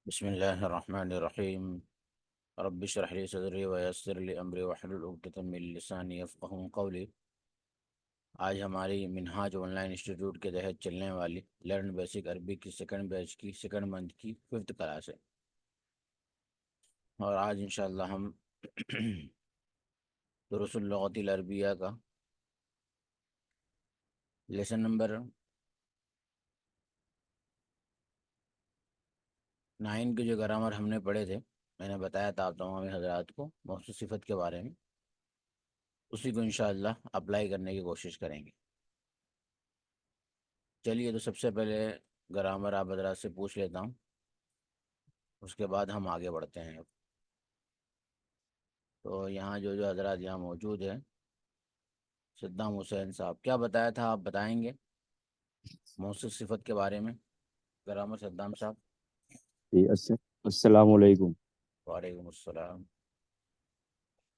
बिस्मिल्लाहिर्रहमानिर्रहीम। रब्बि इश्रह ली सदरी व यस्सिर ली अमरी वहलुल उक़दतम मिन लिसानी यफ़क़हू क़ौली। आज हमारी मिनहाज ऑनलाइन इंस्टीट्यूट के तहत चलने वाली लर्न बेसिक अरबी की सेकंड बैच की सेकंड मंथ की 5th क्लास है। और आज इंशाअल्लाह हम दुरुसुल लुग़तिल अरबिया का लेसन नंबर 9 के जो ग्रामर हमने पढ़े थे, मैंने बताया था आप तमाम हज़रात को मौसूफ़ सिफ़त के बारे में, उसी को इंशाअल्लाह अप्लाई करने की कोशिश करेंगे। चलिए, तो सबसे पहले ग्रामर आप हज़रात से पूछ लेता हूँ, उसके बाद हम आगे बढ़ते हैं। तो यहाँ जो जो हज़रात यहाँ मौजूद हैं, सद्दाम हुसैन साहब, क्या बताया था आप बताएंगे मौसूफ़ सिफ़त के बारे में? ग्रामर सद्दाम साहब। जी, अस्सलाम वालेकुम। वालेकुम अस्सलाम।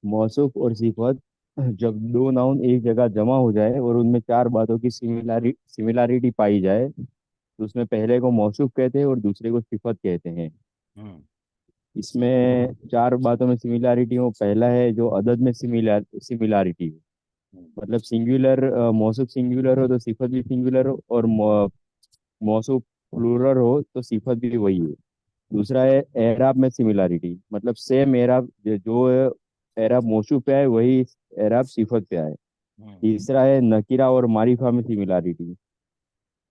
मौसूफ और सिफत जब दो नाउन एक जगह जमा हो जाए और उनमें चार बातों की सिमिलैरिटी पाई जाए तो उसमें पहले को मौसूफ कहते हैं और दूसरे को सिफत कहते हैं। हम्म। इसमें चार बातों में सिमिलैरिटी हो, पहला है जो अदद में सिमिलैरिटी हो, हम्म। मतलब सिंगुलर मौसूफ सिंगुलर हो तो सिफत भी सिंगुलर हो, और मौसूफ प्लूरल हो तो सिफत भी वही है। दूसरा है एराब में सिमिलैरिटी, मतलब सेम एराब जो एराब मौसूफ पे आए वही एराब सिफत पे आए। हम्म। तीसरा है नकीरा और मारिफा में सिमिलैरिटी,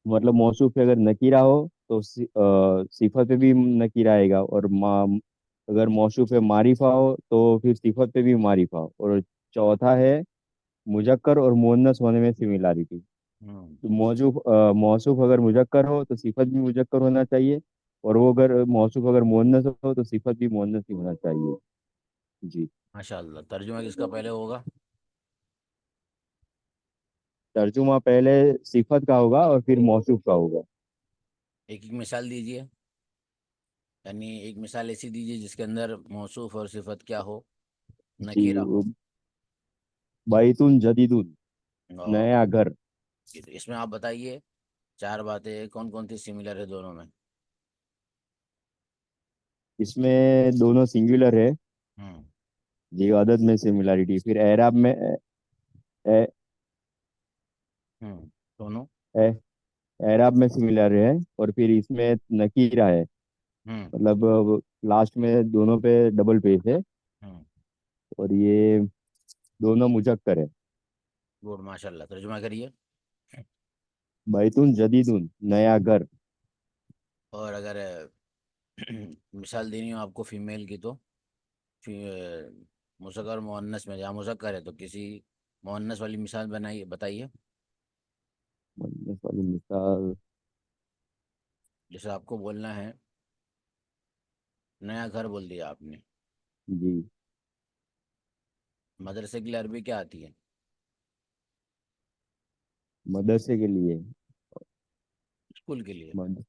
मतलब मौसूफ पे अगर नकीरा हो तो सिफत पे भी नकीरा आएगा, और अगर मौसूफ पे मारिफा हो तो फिर सिफत पे भी मारिफा हो। और चौथा है मुजक्कर और मुअन्नस होने में सिमिलैरिटी। हम्म। तो मौसूफ अगर मुजक्कर हो तो सिफत भी मुजक्कर होना चाहिए, और वो अगर मौसूफ अगर मुअन्नस हो तो सिफत भी मुअन्नस ही होना चाहिए। जी। माशाअल्लाह। तर्जुमा किसका पहले होगा? तर्जुमा पहले सिफत का होगा और फिर मौसूफ का होगा। एक एक मिसाल दीजिए, यानी एक मिसाल ऐसी दीजिए जिसके अंदर मौसूफ और सिफत क्या हो, जी, नकीरा हो। बैतुन जदीदुन, और नया घर। इसमें आप बताइए, चार बातें कौन कौन सी सिमिलर है दोनों में? इसमें दोनों सिंगुलर है। हम्म। जी, अदद में सिमिलैरिटी, फिर एराब में ए, दोनों। ए, एराब में सिमिलर है, और फिर इसमें नकीरा है, हम्म। मतलब लास्ट में दोनों पे डबल पेश है, हम्म। और ये दोनों मुजक्कर है। गुड, माशाल्लाह। तर्जुमा करिए। बैतुन जदीदुन, नया घर। और अगर मिसाल देनी हो आपको फीमेल की, तो मुज़क्कर और मुअन्नस में, जहाँ मुज़क्कर है तो किसी मुअन्नस वाली मिसाल बनाइए, बताइए। मुअन्नस वाली मिसाल। जैसे आपको बोलना है, नया घर बोल दिया आपने, जी, मदरसे के लिए अरबी क्या आती है? मदरसे के लिए, स्कूल के लिए? मद,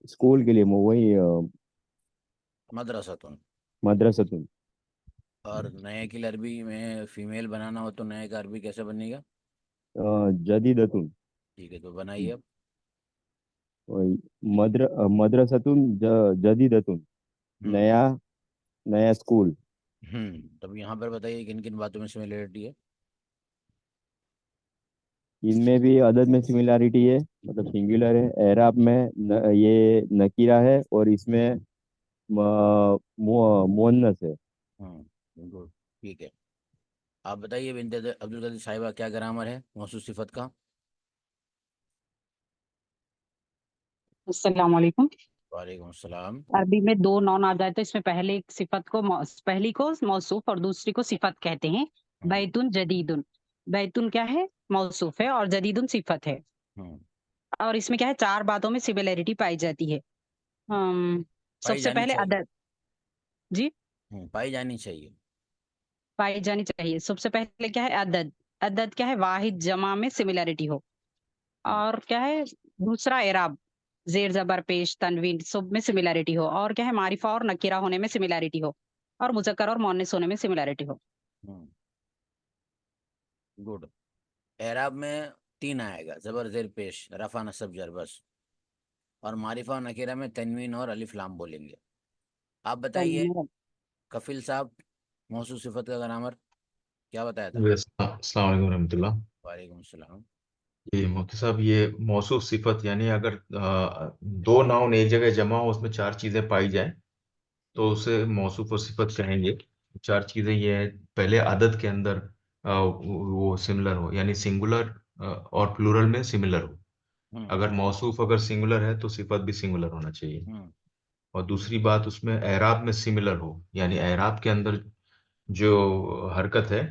स्कूल के लिए वही मदरसतुन। मदरसतुन। और नए की अरबी में फीमेल बनाना हो तो नए का अरबी कैसे बनेगा? जदीदतुन। ठीक है, तो बनाइए अब। वही मदरसतुन जदीदतुन, हम्म। नया, नया स्कूल। तब यहाँ पर बताइए किन किन बातों में सिमिलरिटी है? इनमें भी अदद में सिमिलैरिटी है, मतलब सिंगुलर है। एराब में ये नकीरा है, और इसमें मुअन्नस है। गुड। ठीक है। आप बताइए बिनते अब्दुल कदीर साहिबा, क्या ग्रामर है मौसूफ सिफत का? अस्सलाम वालेकुम। वालेकुम अस्सलाम। अरबी में दो नॉन आ जाए तो इसमें पहले एक सिफत को पहली को मौसूफ और दूसरी को सिफत कहते हैं। हम्म। बैतुन जदीदुन, बैतुन क्या है, मौसूफ है, और जदीदुन सिफत है। हम्म। और इसमें क्या है, चार बातों में सिमिलैरिटी पाई जाती है। पाई सबसे जानी पहले चाहिए। अदद। जी। पाई जानी चाहिए। पाई जानी चाहिए। सबसे पहले क्या है, अदद। अदद क्या है, वाहिद जमा में सिमिलैरिटी हो। हम्म। और क्या है, दूसरा एराब, जेर जबर पेश तनवीन सब में सिमिलैरिटी हो। और क्या है, मारिफा और नकीरा होने में सिमिलैरिटी हो। और मुजक्कर और मोनिस होने में सिमिलैरिटी हो। हम्म। गुड। एराब में तीन आएगा, जबर जेर पेश रफा नसब जर बस। और मारिफा और नकीरा में तनवीन और अलिफ लाम बोलेंगे। आप बताइए कफिल साहब, मौसूफ सिफत का ग्रामर क्या बताया था? अस्सलाम वालेकुम रहमतुल्लाह। वालेकुम अस्सलाम। ये मोती साहब, ये मौसूफ सिफत यानी अगर दो नाउन एक जगह जमा हो, उसमें चार चीजें पाई जाए तो उसे मौसूफ और सिफत कहेंगे। चार चीजें ये है, पहले अदद के अंदर वो सिमिलर हो, यानी सिंगुलर और प्लूरल में सिमिलर हो। हम्म अगर मौसूफ अगर सिंगुलर है तो सिफत भी सिंगुलर होना चाहिए। हम्म और दूसरी बात, उसमें एराब में सिमिलर हो, यानी एराब के अंदर जो हरकत है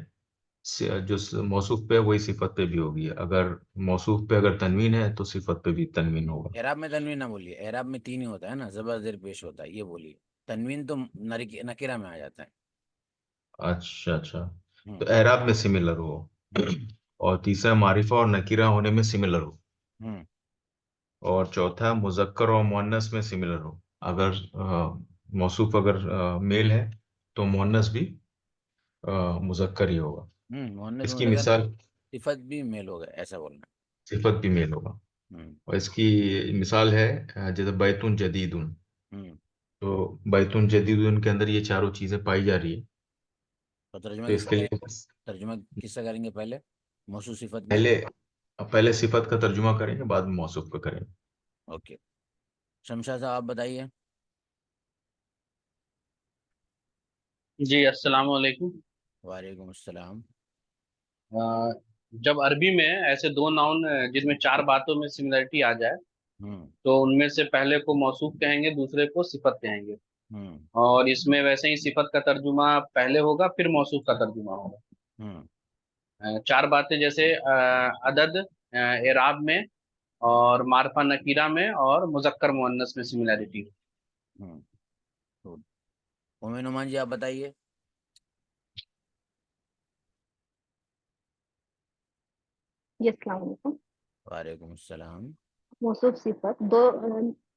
मौसूफ पे है, वही सिफत पे भी होगी। अगर मौसूफ पे अगर तनवीन है तो सिफत पे भी तनवीन होगा। एराब में तनवीन ना बोलिए, एराब में तीन ही होता है ना, जबर जेर पेश होता है, ये बोलिए। तनवीन तो नकीरा में आ जाता है। अच्छा अच्छा। तो हम्म एराब में सिमिलर हो। हम्म और तीसरा, मारिफा और नकीरा होने में सिमिलर हो। हम्म और चौथा, मुजक्कर और मुअन्नस में सिमिलर हो। अगर मौसूफ अगर मेल है तो मुअन्नस भी मुजक्कर ही होगा। मोहन्नस इसकी मुज़क्कर, मिसाल, सिफत भी मेल हो गए ऐसा बोलना। सिफत भी मेल होगा। हम्म और इसकी मिसाल है जैसे बैतुन जदीदुन। हम्म तो बैतुन जदीदुन के अंदर ये चारों चीजें पाई जा रही है। तो तर्जुमा तो किसका इसके लिए करेंगे? तर्जुमा किसका करेंगे पहले? मौसूफ सिफत किसका? पहले पहले सिफत का तर्जुमा करेंगे, बाद में मौसूफ का करेंगे। ओके। शमशा साहब आप बताइए। जी अस्सलाम वालेकुम। वालेकुम अस्सलाम। अ, जब अरबी में ऐसे दो नाउन जिसमें चार बातों में सिमिलरिटी आ जाए हम्म तो उनमें से पहले को मौसूफ कहेंगे, दूसरे को सिफत कहेंगे। हम्म और इसमें वैसे ही सिफत का तर्जुमा पहले होगा, फिर मौसूफ का तर्जुमा होगा। हम्म चार बातें जैसे अदद, एराब में, और मारफा नकीरा में, और मुजक्कर मुअन्नस में सिमिलरिटी। हम्म तो उम्मे नुमान जी आप बताइए। जी अस्सलाम वालेकुम। वालेकुम अस्सलाम। मौसूफ सिफत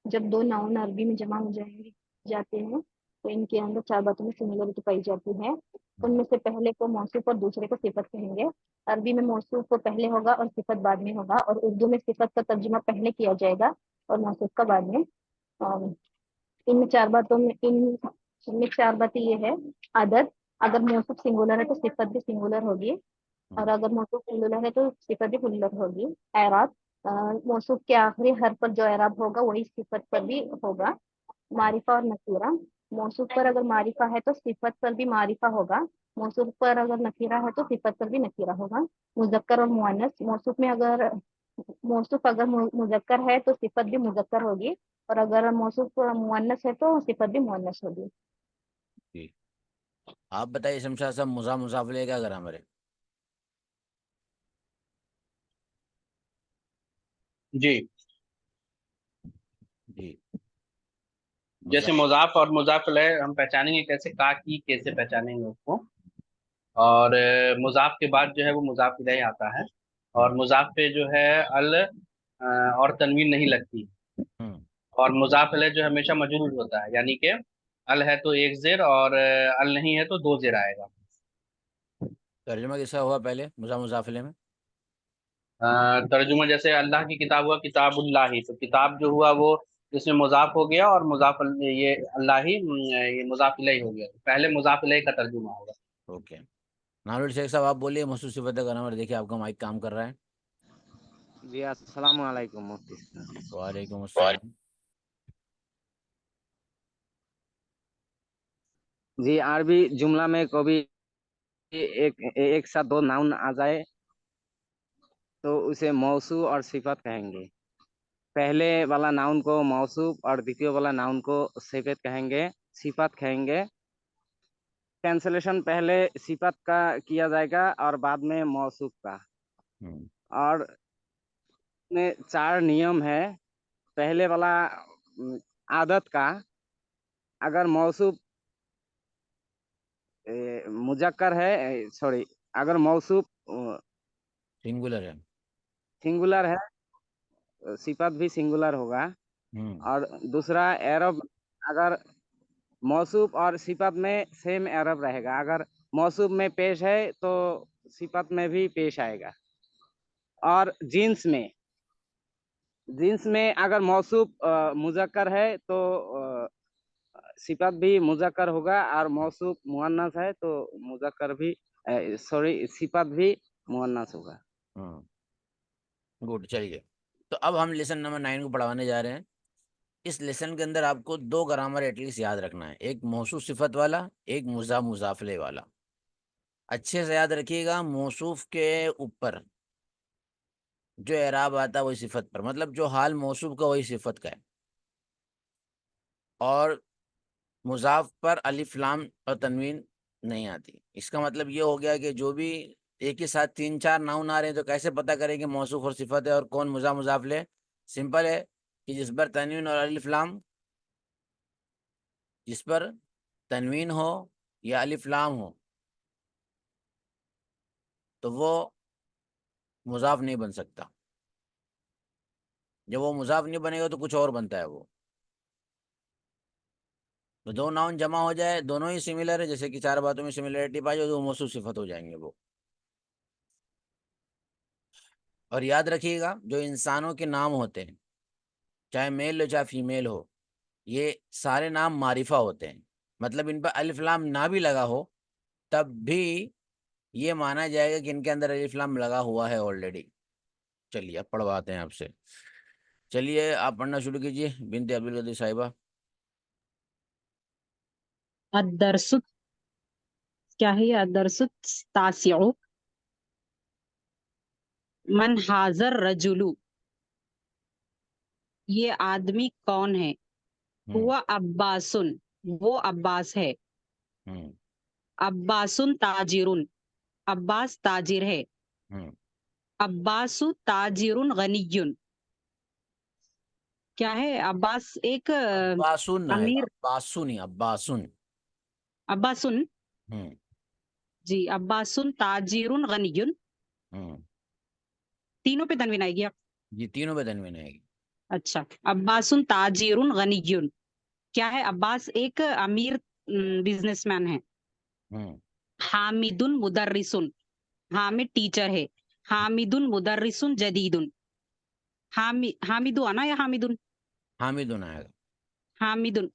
जब दो नाउन अरबी में जमा हो जाते हैं तो इनके अंदर चार बातों में सिमिलरिटी पाई जाती है। हम्म उनमें से पहले को मौसूफ और दूसरे को सिफत कहेंगे। अरबी में मौसूफ को पहले होगा और सिफत बाद में होगा, और उर्दू में सिफत का तर्जुमा पहले किया जाएगा और मौसूफ का बाद में। अम, इनमें चार बातों में इन इनमें चार बातें ये है। अदद, अगर मौसूफ सिंगुलर है तो सिफत भी सिंगुलर होगी, और हम्म अगर मौसूफ प्लूरल है तो सिफत भी प्लूरल होगी। एराब, मौसूफ के आखिरी हर्फ पर जो एराब होगा वही सिफत पर भी होगा। मारिफा और नकीरा, मौसूफ पर अगर मारिफा है तो सिफत पर भी मारिफा होगा। मौसूफ पर अगर नकीरा है तो सिफत पर भी नकीरा होगा। मुजक्कर और मुअन्नस, मौसूफ अगर मुजक्कर है तो सिफत भी मुजक्कर होगी, और अगर मौसूफ मुअन्नस है तो सिफत भी मुअन्नस होगी। जी। आप बताइए शमशा साहब, मुजाफिले क्या ग्रामर है? जी, जी। जैसे मुजा मुजाफ और मुजाफ इलैह हम पहचानेंगे कैसे, का की कैसे पहचानेंगे उसको। और मुजाफ के बाद जो है वो मुजाफ इलैह आता है। और हम्म मुजाफ पे जो है अल और तनवीन नहीं लगती। हम्म और मुजाफ इलैह जो हमेशा मजरूर होता है, यानी कि अल है तो एक जेर, और अल नहीं है तो दो जेर आएगा। तर्जुमा किसका हुआ पहले मुजाफिले में? तर्जुमा जैसे अल्लाह की किताब हुआ किताबुल्लाही, तो किताब जो हुआ वो इसमें मुजाफ हो गया, और ये अल्लाह ही ये मुजाफ इलैह हो गया, तो पहले मुजाफ इलैह का तर्जुमा होगा। ओके। नारुल शेख साहब आप बोलिए मौसूफ सिफत का ग्रामर। देखिए आपका माइक काम कर रहा है। जी अस्सलाम वालेकुम मुफ्ती साहब। वालेकुम अस्सलाम। जी, अरबी जुमला में कभी एक एक साथ दो नाउन आ जाए तो उसे मौसू और सिफत कहेंगे। पहले वाला नाउन को मौसूफ और द्वितीय वाला नाउन को सिफत कहेंगे, सिफत कहेंगे। कैंसलेशन पहले सिफत का किया जाएगा और बाद में मौसूफ का। हम्म और में चार नियम है। पहले वाला आदत का, अगर मौसूफ मुजक्कर है, सॉरी, अगर मौसूफ सिंगुलर है। सिंगुलर है, सिफत भी सिंगुलर होगा। हम्म और दूसरा एरब, अगर मौसूफ और सिफत में सेम एरब रहेगा। अगर मौसूफ में पेश है तो सिफत में भी पेश आएगा। और जिन्स में अगर मौसूफ मुजक्कर है तो सिफत भी मुजक्कर होगा और मौसूफ मुअन्नस है तो मुजक्कर भी सॉरी सिफत भी मुअन्नस होगा। गुड, चलिए। तो अब हम लेसन नंबर 9 को पढ़ाने जा रहे हैं। इस लेसन के अंदर आपको 2 ग्रामर एटलीस्ट याद रखना है, एक मौसूफ सिफत वाला, एक मुजाफले वाला। अच्छे से याद रखिएगा, मौसूफ के ऊपर जो एराब आता है वही सिफत पर, मतलब जो हाल मौसूफ का वही सिफत का है। और मुजाफ पर अलिफ लाम और तनवीन नहीं आती। इसका मतलब ये हो गया कि जो भी एक ही साथ 3-4 नाउन आ रहे हैं तो कैसे पता करें कि मौसूफ और सिफत है और कौन मुजाफले। सिंपल है कि जिस पर तनवीन हो या अलिफ लाम हो तो वो मुजाफ नहीं बन सकता। जब वो मुजाफ नहीं बनेगा तो कुछ और बनता है वो। तो 2 नाउन जमा हो जाए, दोनों ही सिमिलर है, जैसे कि 4 बातों में सिमिलरिटी पाई जाए तो मौसूफ सिफत हो जाएंगे वो। और याद रखिएगा, जो इंसानों के नाम होते हैं, चाहे मेल हो चाहे फीमेल हो, ये सारे नाम मारिफा होते हैं। मतलब इन पर अलिफ लाम ना भी लगा हो तब भी ये माना जाएगा कि इनके अंदर अलिफ लाम लगा हुआ है ऑलरेडी। चलिए अब पढ़वाते हैं आपसे। चलिए आप पढ़ना शुरू कीजिए बिनते अब्दुल कदीर साहिबा। अदरसुत, क्या है ये? अदरसुत तासिउ, मन हाजर रजुलु, ये आदमी कौन है? हुआ अब्बासुन, वो अब्बास है। हम्म अब्बासुन ताजिरुन, अब्बास ताजिर है। हम्म अब्बासु ताजिरुन गनियुन, क्या है? अब्बास एक अब्बासुन आएगा, अमीर। अब्बासुन नहीं, अब्बासुन। अब्बासुन, हम्म जी, अब्बासुन ताजिरुन गनियुन, हम्म तीनों पे तनवीन आएगी आप? ये तीनों पे तनवीन आएगी। अच्छा, अब्बासुन ताजिरुन गनियुन, क्या है? अब्बास एक अमीर बिजनेसमैन है। हम्म हामिदुन मुदर्रिसुन, हामिद टीचर है। हामिदुन मुदर्रिसुन जदीदुन, हामिदु आना या हामिदुन? हामिदुन आएगा। हामिदुन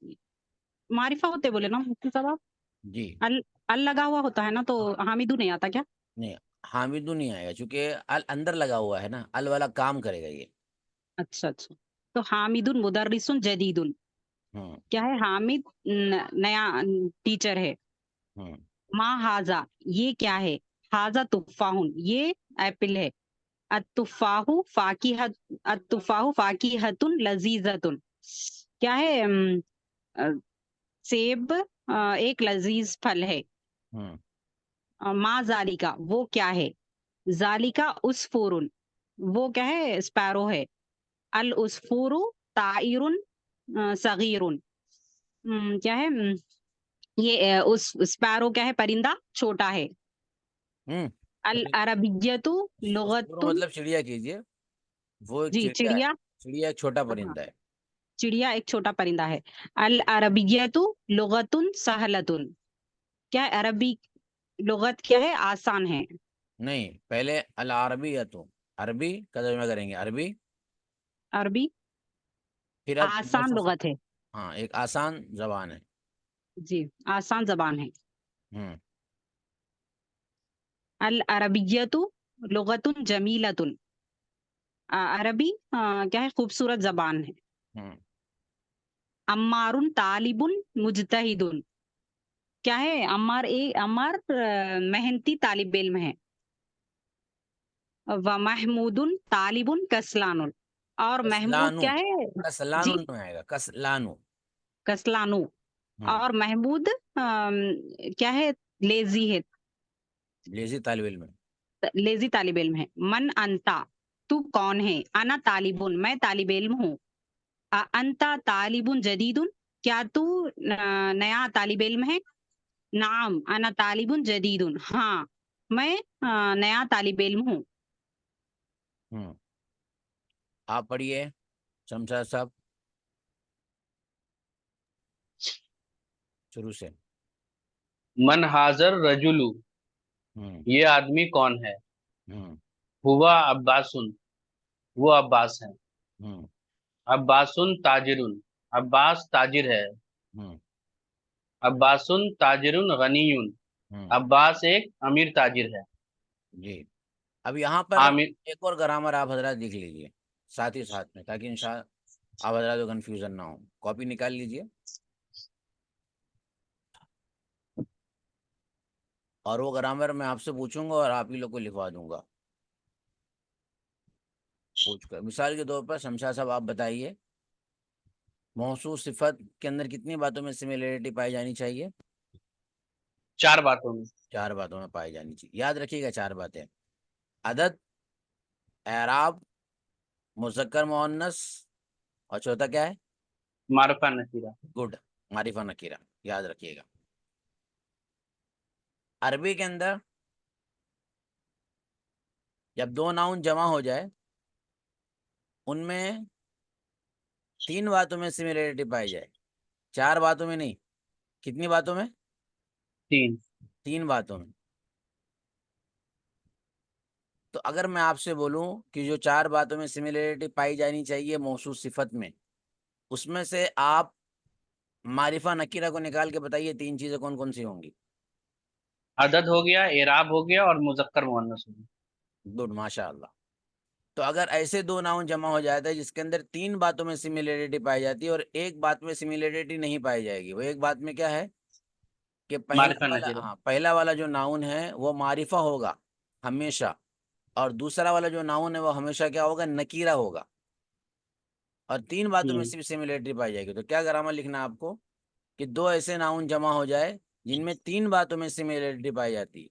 मारिफा होते बोले ना मुफ्ती साहब आप? जी अल लगा हुआ होता है ना, तो हामिदु नहीं आता क्या? नहीं, हामिदुन नहीं आएगा क्योंकि अल अंदर लगा हुआ है ना, अल वाला काम करेगा ये। अच्छा अच्छा, तो हामिदुन मुदर्रिसुन जदीदुन, हम्म क्या है? हामिद नया टीचर है। हम्म मा हाजा, ये क्या है? हाजा तुफाहुन, ये एप्पल है। अतुफाहु फाकिहत, अतुफाहु फाकिहतुन लजीजतुन, क्या है? अ, सेब एक लजीज फल है। हम्म मा जालिका, वो क्या है? जालिका उसफुरुन, वो क्या है? स्पैरो है। अल उसफुरु ताइरुन सगीरुन, क्या है? ये उस स्पैरो क्या है? परिंदा छोटा है। हम्म अल अरबियतु उसको लुगतुन, मतलब चिड़िया कीजिए, वो एक जी चिड़िया है। चिड़िया, चिड़िया एक छोटा हाँ, परिंदा है। चिड़िया एक छोटा परिंदा है। अल अरबियतु लुगतुन सहलतुन, क्या है? अरबी लुगत क्या है? आसान है। नहीं, पहले अल अरबी या तो अरबी का तर्जुमा करेंगे, अरबी। अरबी फिर अब आसान लुगत है, हाँ, एक आसान जबान है। जी आसान जबान है। हम्म अल अरबियतु लुगतुन जमीलतुन, अरबी क्या है? खूबसूरत जबान है। हम्म अम्मारुन तालिबुन मुजतहिदुन, क्या है? अम्मार मेहनती तालिब इल्म है। व महमूदुन तालिबुन कसलानुन, और महमूद कसलानु, क्या है? कसलानु जी में आएगा, कसलानु। कसलानु, हम्म और महमूद क्या है? लेजी है, लेजी तालिब इल्म है। लेजी तालिब इल्म है। मन अंता, तू कौन है? अना तालिबुन, मैं तालिब इल्म हूँ। अंता तालिबुन जदीदुन, क्या तू नया तालिब इल्म है? नाम अना तालिबुन जदीदुन, हाँ मैं नया तालिब इल्म हूँ। हम्म आप पढ़िए शमशाद साहब, शुरू से। मन हाजर रजुलु, हम्म ये आदमी कौन है? हम्म हुआ अब्बासुन, वो अब्बास है। हम्म अब्बासुन ताजिरुन, अब्बास ताजिर है। हम्म अब्बासुन ताजिरुन गनीयुन। अब्बास एक अमीर ताजिर है। जी। अब यहाँ पर आमिर एक और ग्रामर आप हजरात लिख लीजिए साथ ही साथ में, ताकि इंशाअल्लाह आप हजरात को कन्फ्यूजन ना हो। कॉपी निकाल लीजिए और वो ग्रामर मैं आपसे पूछूंगा और आप ही लोग को लिखवा दूंगा पूछ कर। मिसाल के तौर पर शमशाद साहब आप बताइए, मौसूफ सिफत के अंदर कितनी बातों में सिमिलरिटी पाई जानी चाहिए? 4 बातों में। 4 बातों में पाई जानी चाहिए। याद रखिएगा 4 बातें: अदद, एराब, मुज़क्कर मुअन्नस, और चौथा क्या है? मारफा नकीरा। गुड, मारिफा नकीरा। याद रखिएगा। अरबी के अंदर जब 2 नाउन जमा हो जाए, उनमें 3 बातों में सिमिलरिटी पाई जाए, 4 बातों में नहीं। कितनी बातों में? 3। 3 बातों में। तो अगर मैं आपसे बोलूं कि जो 4 बातों में सिमिलरिटी पाई जानी चाहिए मौसूफ सिफत में, उसमें से आप मारिफा नकीरा को निकाल के बताइए 3 चीजें कौन कौन सी होंगी? अदद हो गया, एराब हो गया और मुजक्कर मुअन्नस हो गया। गुड, माशाअल्लाह। तो अगर ऐसे 2 नाउन जमा हो जाता है जिसके अंदर 3 बातों में सिमिलरिटी पाई जाती है और एक बात में सिमिलरिटी नहीं पाई जाएगी, वो एक बात में क्या है कि मारफा नकीरा। पहला वाला जो नाउन है वो मारिफा होगा हमेशा, और दूसरा वाला जो नाउन है वो हमेशा क्या होगा? नकीरा होगा। और 3 बातों में सिर्फ सिमिलरिटी पाई जाएगी। तो क्या ग्रामर लिखना है आपको कि 2 ऐसे नाउन जमा हो जाए जिनमें 3 बातों में सिमिलरिटी पाई जाती है,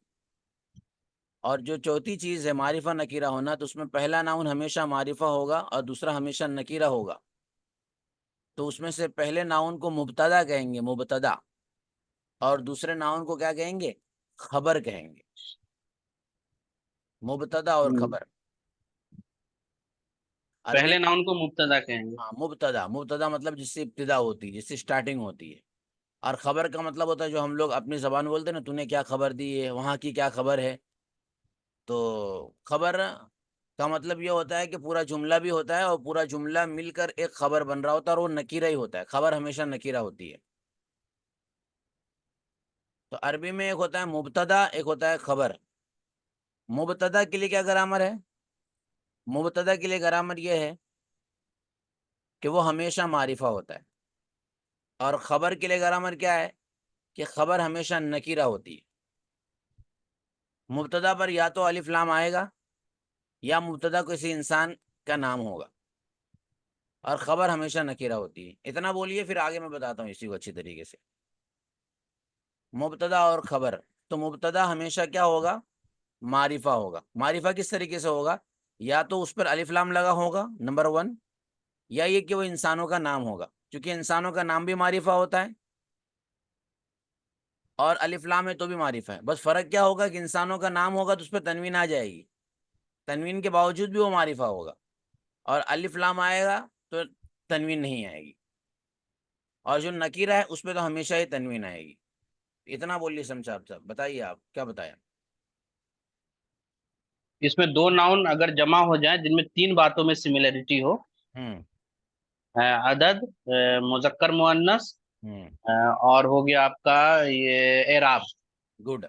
और जो चौथी चीज है मारिफा नकीरा होना, तो उसमें पहला नाउन हमेशा मारिफा होगा और दूसरा हमेशा नकीरा होगा। तो उसमें से पहले नाउन को मुब्तदा कहेंगे, मुब्तदा, और दूसरे नाउन को क्या कहेंगे? खबर कहेंगे। मुब्तदा और खबर। अरबी पहले नाउन को मुब्तदा कहेंगे। हाँ, मुब्तदा। मुब्तदा मतलब जिससे इब्तिदा होती है, जिससे स्टार्टिंग होती है। और खबर का मतलब होता है जो हम लोग अपनी जबान बोलते हैं ना, तूने क्या खबर दी है, वहाँ की क्या खबर है। तो खबर का मतलब ये होता है कि पूरा जुमला भी होता है और पूरा जुमला मिलकर एक खबर बन रहा होता है, और वो नकीरा ही होता है। खबर हमेशा नकीरा होती है। तो अरबी में एक होता है मुब्तदा, एक होता है खबर। मुब्तदा के लिए क्या ग्रामर है? मुब्तदा के लिए ग्रामर ये है कि वो हमेशा मारिफा होता है। और खबर के लिए ग्रामर क्या है कि खबर हमेशा नकीरा होती है। मुब्तदा पर या तो अलिफ लाम आएगा या मुब्तदा किसी इंसान का नाम होगा, और खबर हमेशा नकीरा होती है। इतना बोलिए, फिर आगे मैं बताता हूँ इसी को अच्छी तरीके से। मुब्तदा और खबर। तो मुब्तदा हमेशा क्या होगा? मारिफा होगा। मारिफा किस तरीके से होगा? या तो उस पर अलिफ लाम लगा होगा, नंबर 1, या ये कि वो इंसानों का नाम होगा, क्योंकि इंसानों का नाम भी मारिफा होता है और अलिफ लाम है तो भी मारिफा है। बस फर्क क्या होगा कि इंसानों का नाम होगा तो उस पर तनवीन आ जाएगी, तनवीन के बावजूद भी वो मारिफा होगा, और अलिफ लाम आएगा तो तनवीन नहीं आएगी, और जो नकीरा है उस पर तो हमेशा ही तनवीन आएगी। इतना बोलिए शमशाद साहब, बताइए आप क्या बताया? इसमें 2 नाउन अगर जमा हो जाए जिनमें 3 बातों में सिमिलरिटी हो, हम्म अदद, मुजक्कर मुअन्नस, हम्म और हो गया आपका ये एराब। गुड।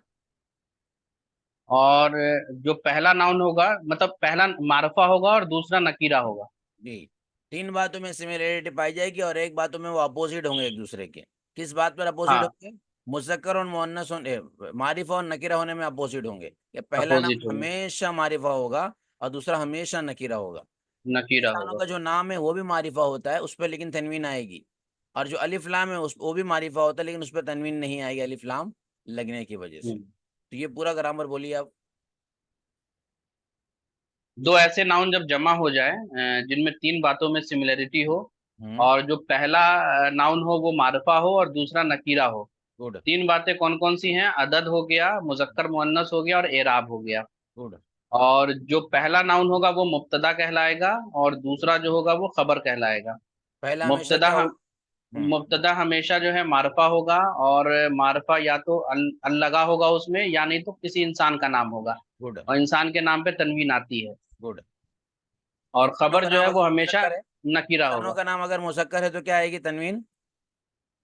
और जो पहला नाउन होगा, मतलब पहला मारफा होगा और दूसरा नकीरा होगा। जी, 3 बातों में सिमिलरिटी पाई जाएगी और एक बातों में वो अपोजिट होंगे एक दूसरे के। किस बात पर अपोजिट हाँ, होंगे? मुज़क्कर और मुअन्नस होने, मारिफा और नकीरा होने में अपोजिट होंगे। ये पहला नाम अपोजिट होगा, हमेशा मारिफा होगा और दूसरा हमेशा नकीरा होगा। नकीरा इंसानों होगा। का जो नाम है वो भी मारिफा होता है, उस पर लेकिन तनवीन आएगी। और जो अलिफ लाम है उस वो भी मारिफा होता है, लेकिन उस पर तनवीन नहीं आएगी अलिफ लाम लगने की वजह से। हम्म। तो ये पूरा ग्रामर बोलिए आप। 2 ऐसे नाउन जब जमा हो जाए जिनमें 3 बातों में सिमिलरिटी हो, हम्म और जो पहला नाउन हो वो मारफा हो और दूसरा नकीरा हो। गुड 3 बातें कौन कौन सी हैं? अदद हो गया, मुजक्कर मुअन्नस हो गया और एराब हो गया। गुड। और जो पहला नाउन होगा वो मुब्तदा कहलाएगा और दूसरा जो होगा वो खबर कहलाएगा। पहला हमेशा मुब्तदा क्या हो? मुब्तदा हमेशा जो है मारफा होगा, और मारफा या तो अल लगा होगा उसमें, या नहीं तो किसी इंसान का नाम होगा, गुड और इंसान के नाम पे तनवीन आती है। गुड। और इंसानों खबर का जो नाम है अगर वो हमेशा मुशक्कर है, नकीरा इंसानों होगा। का नाम अगर मुशक्कर है तो क्या आएगी? तनवीन।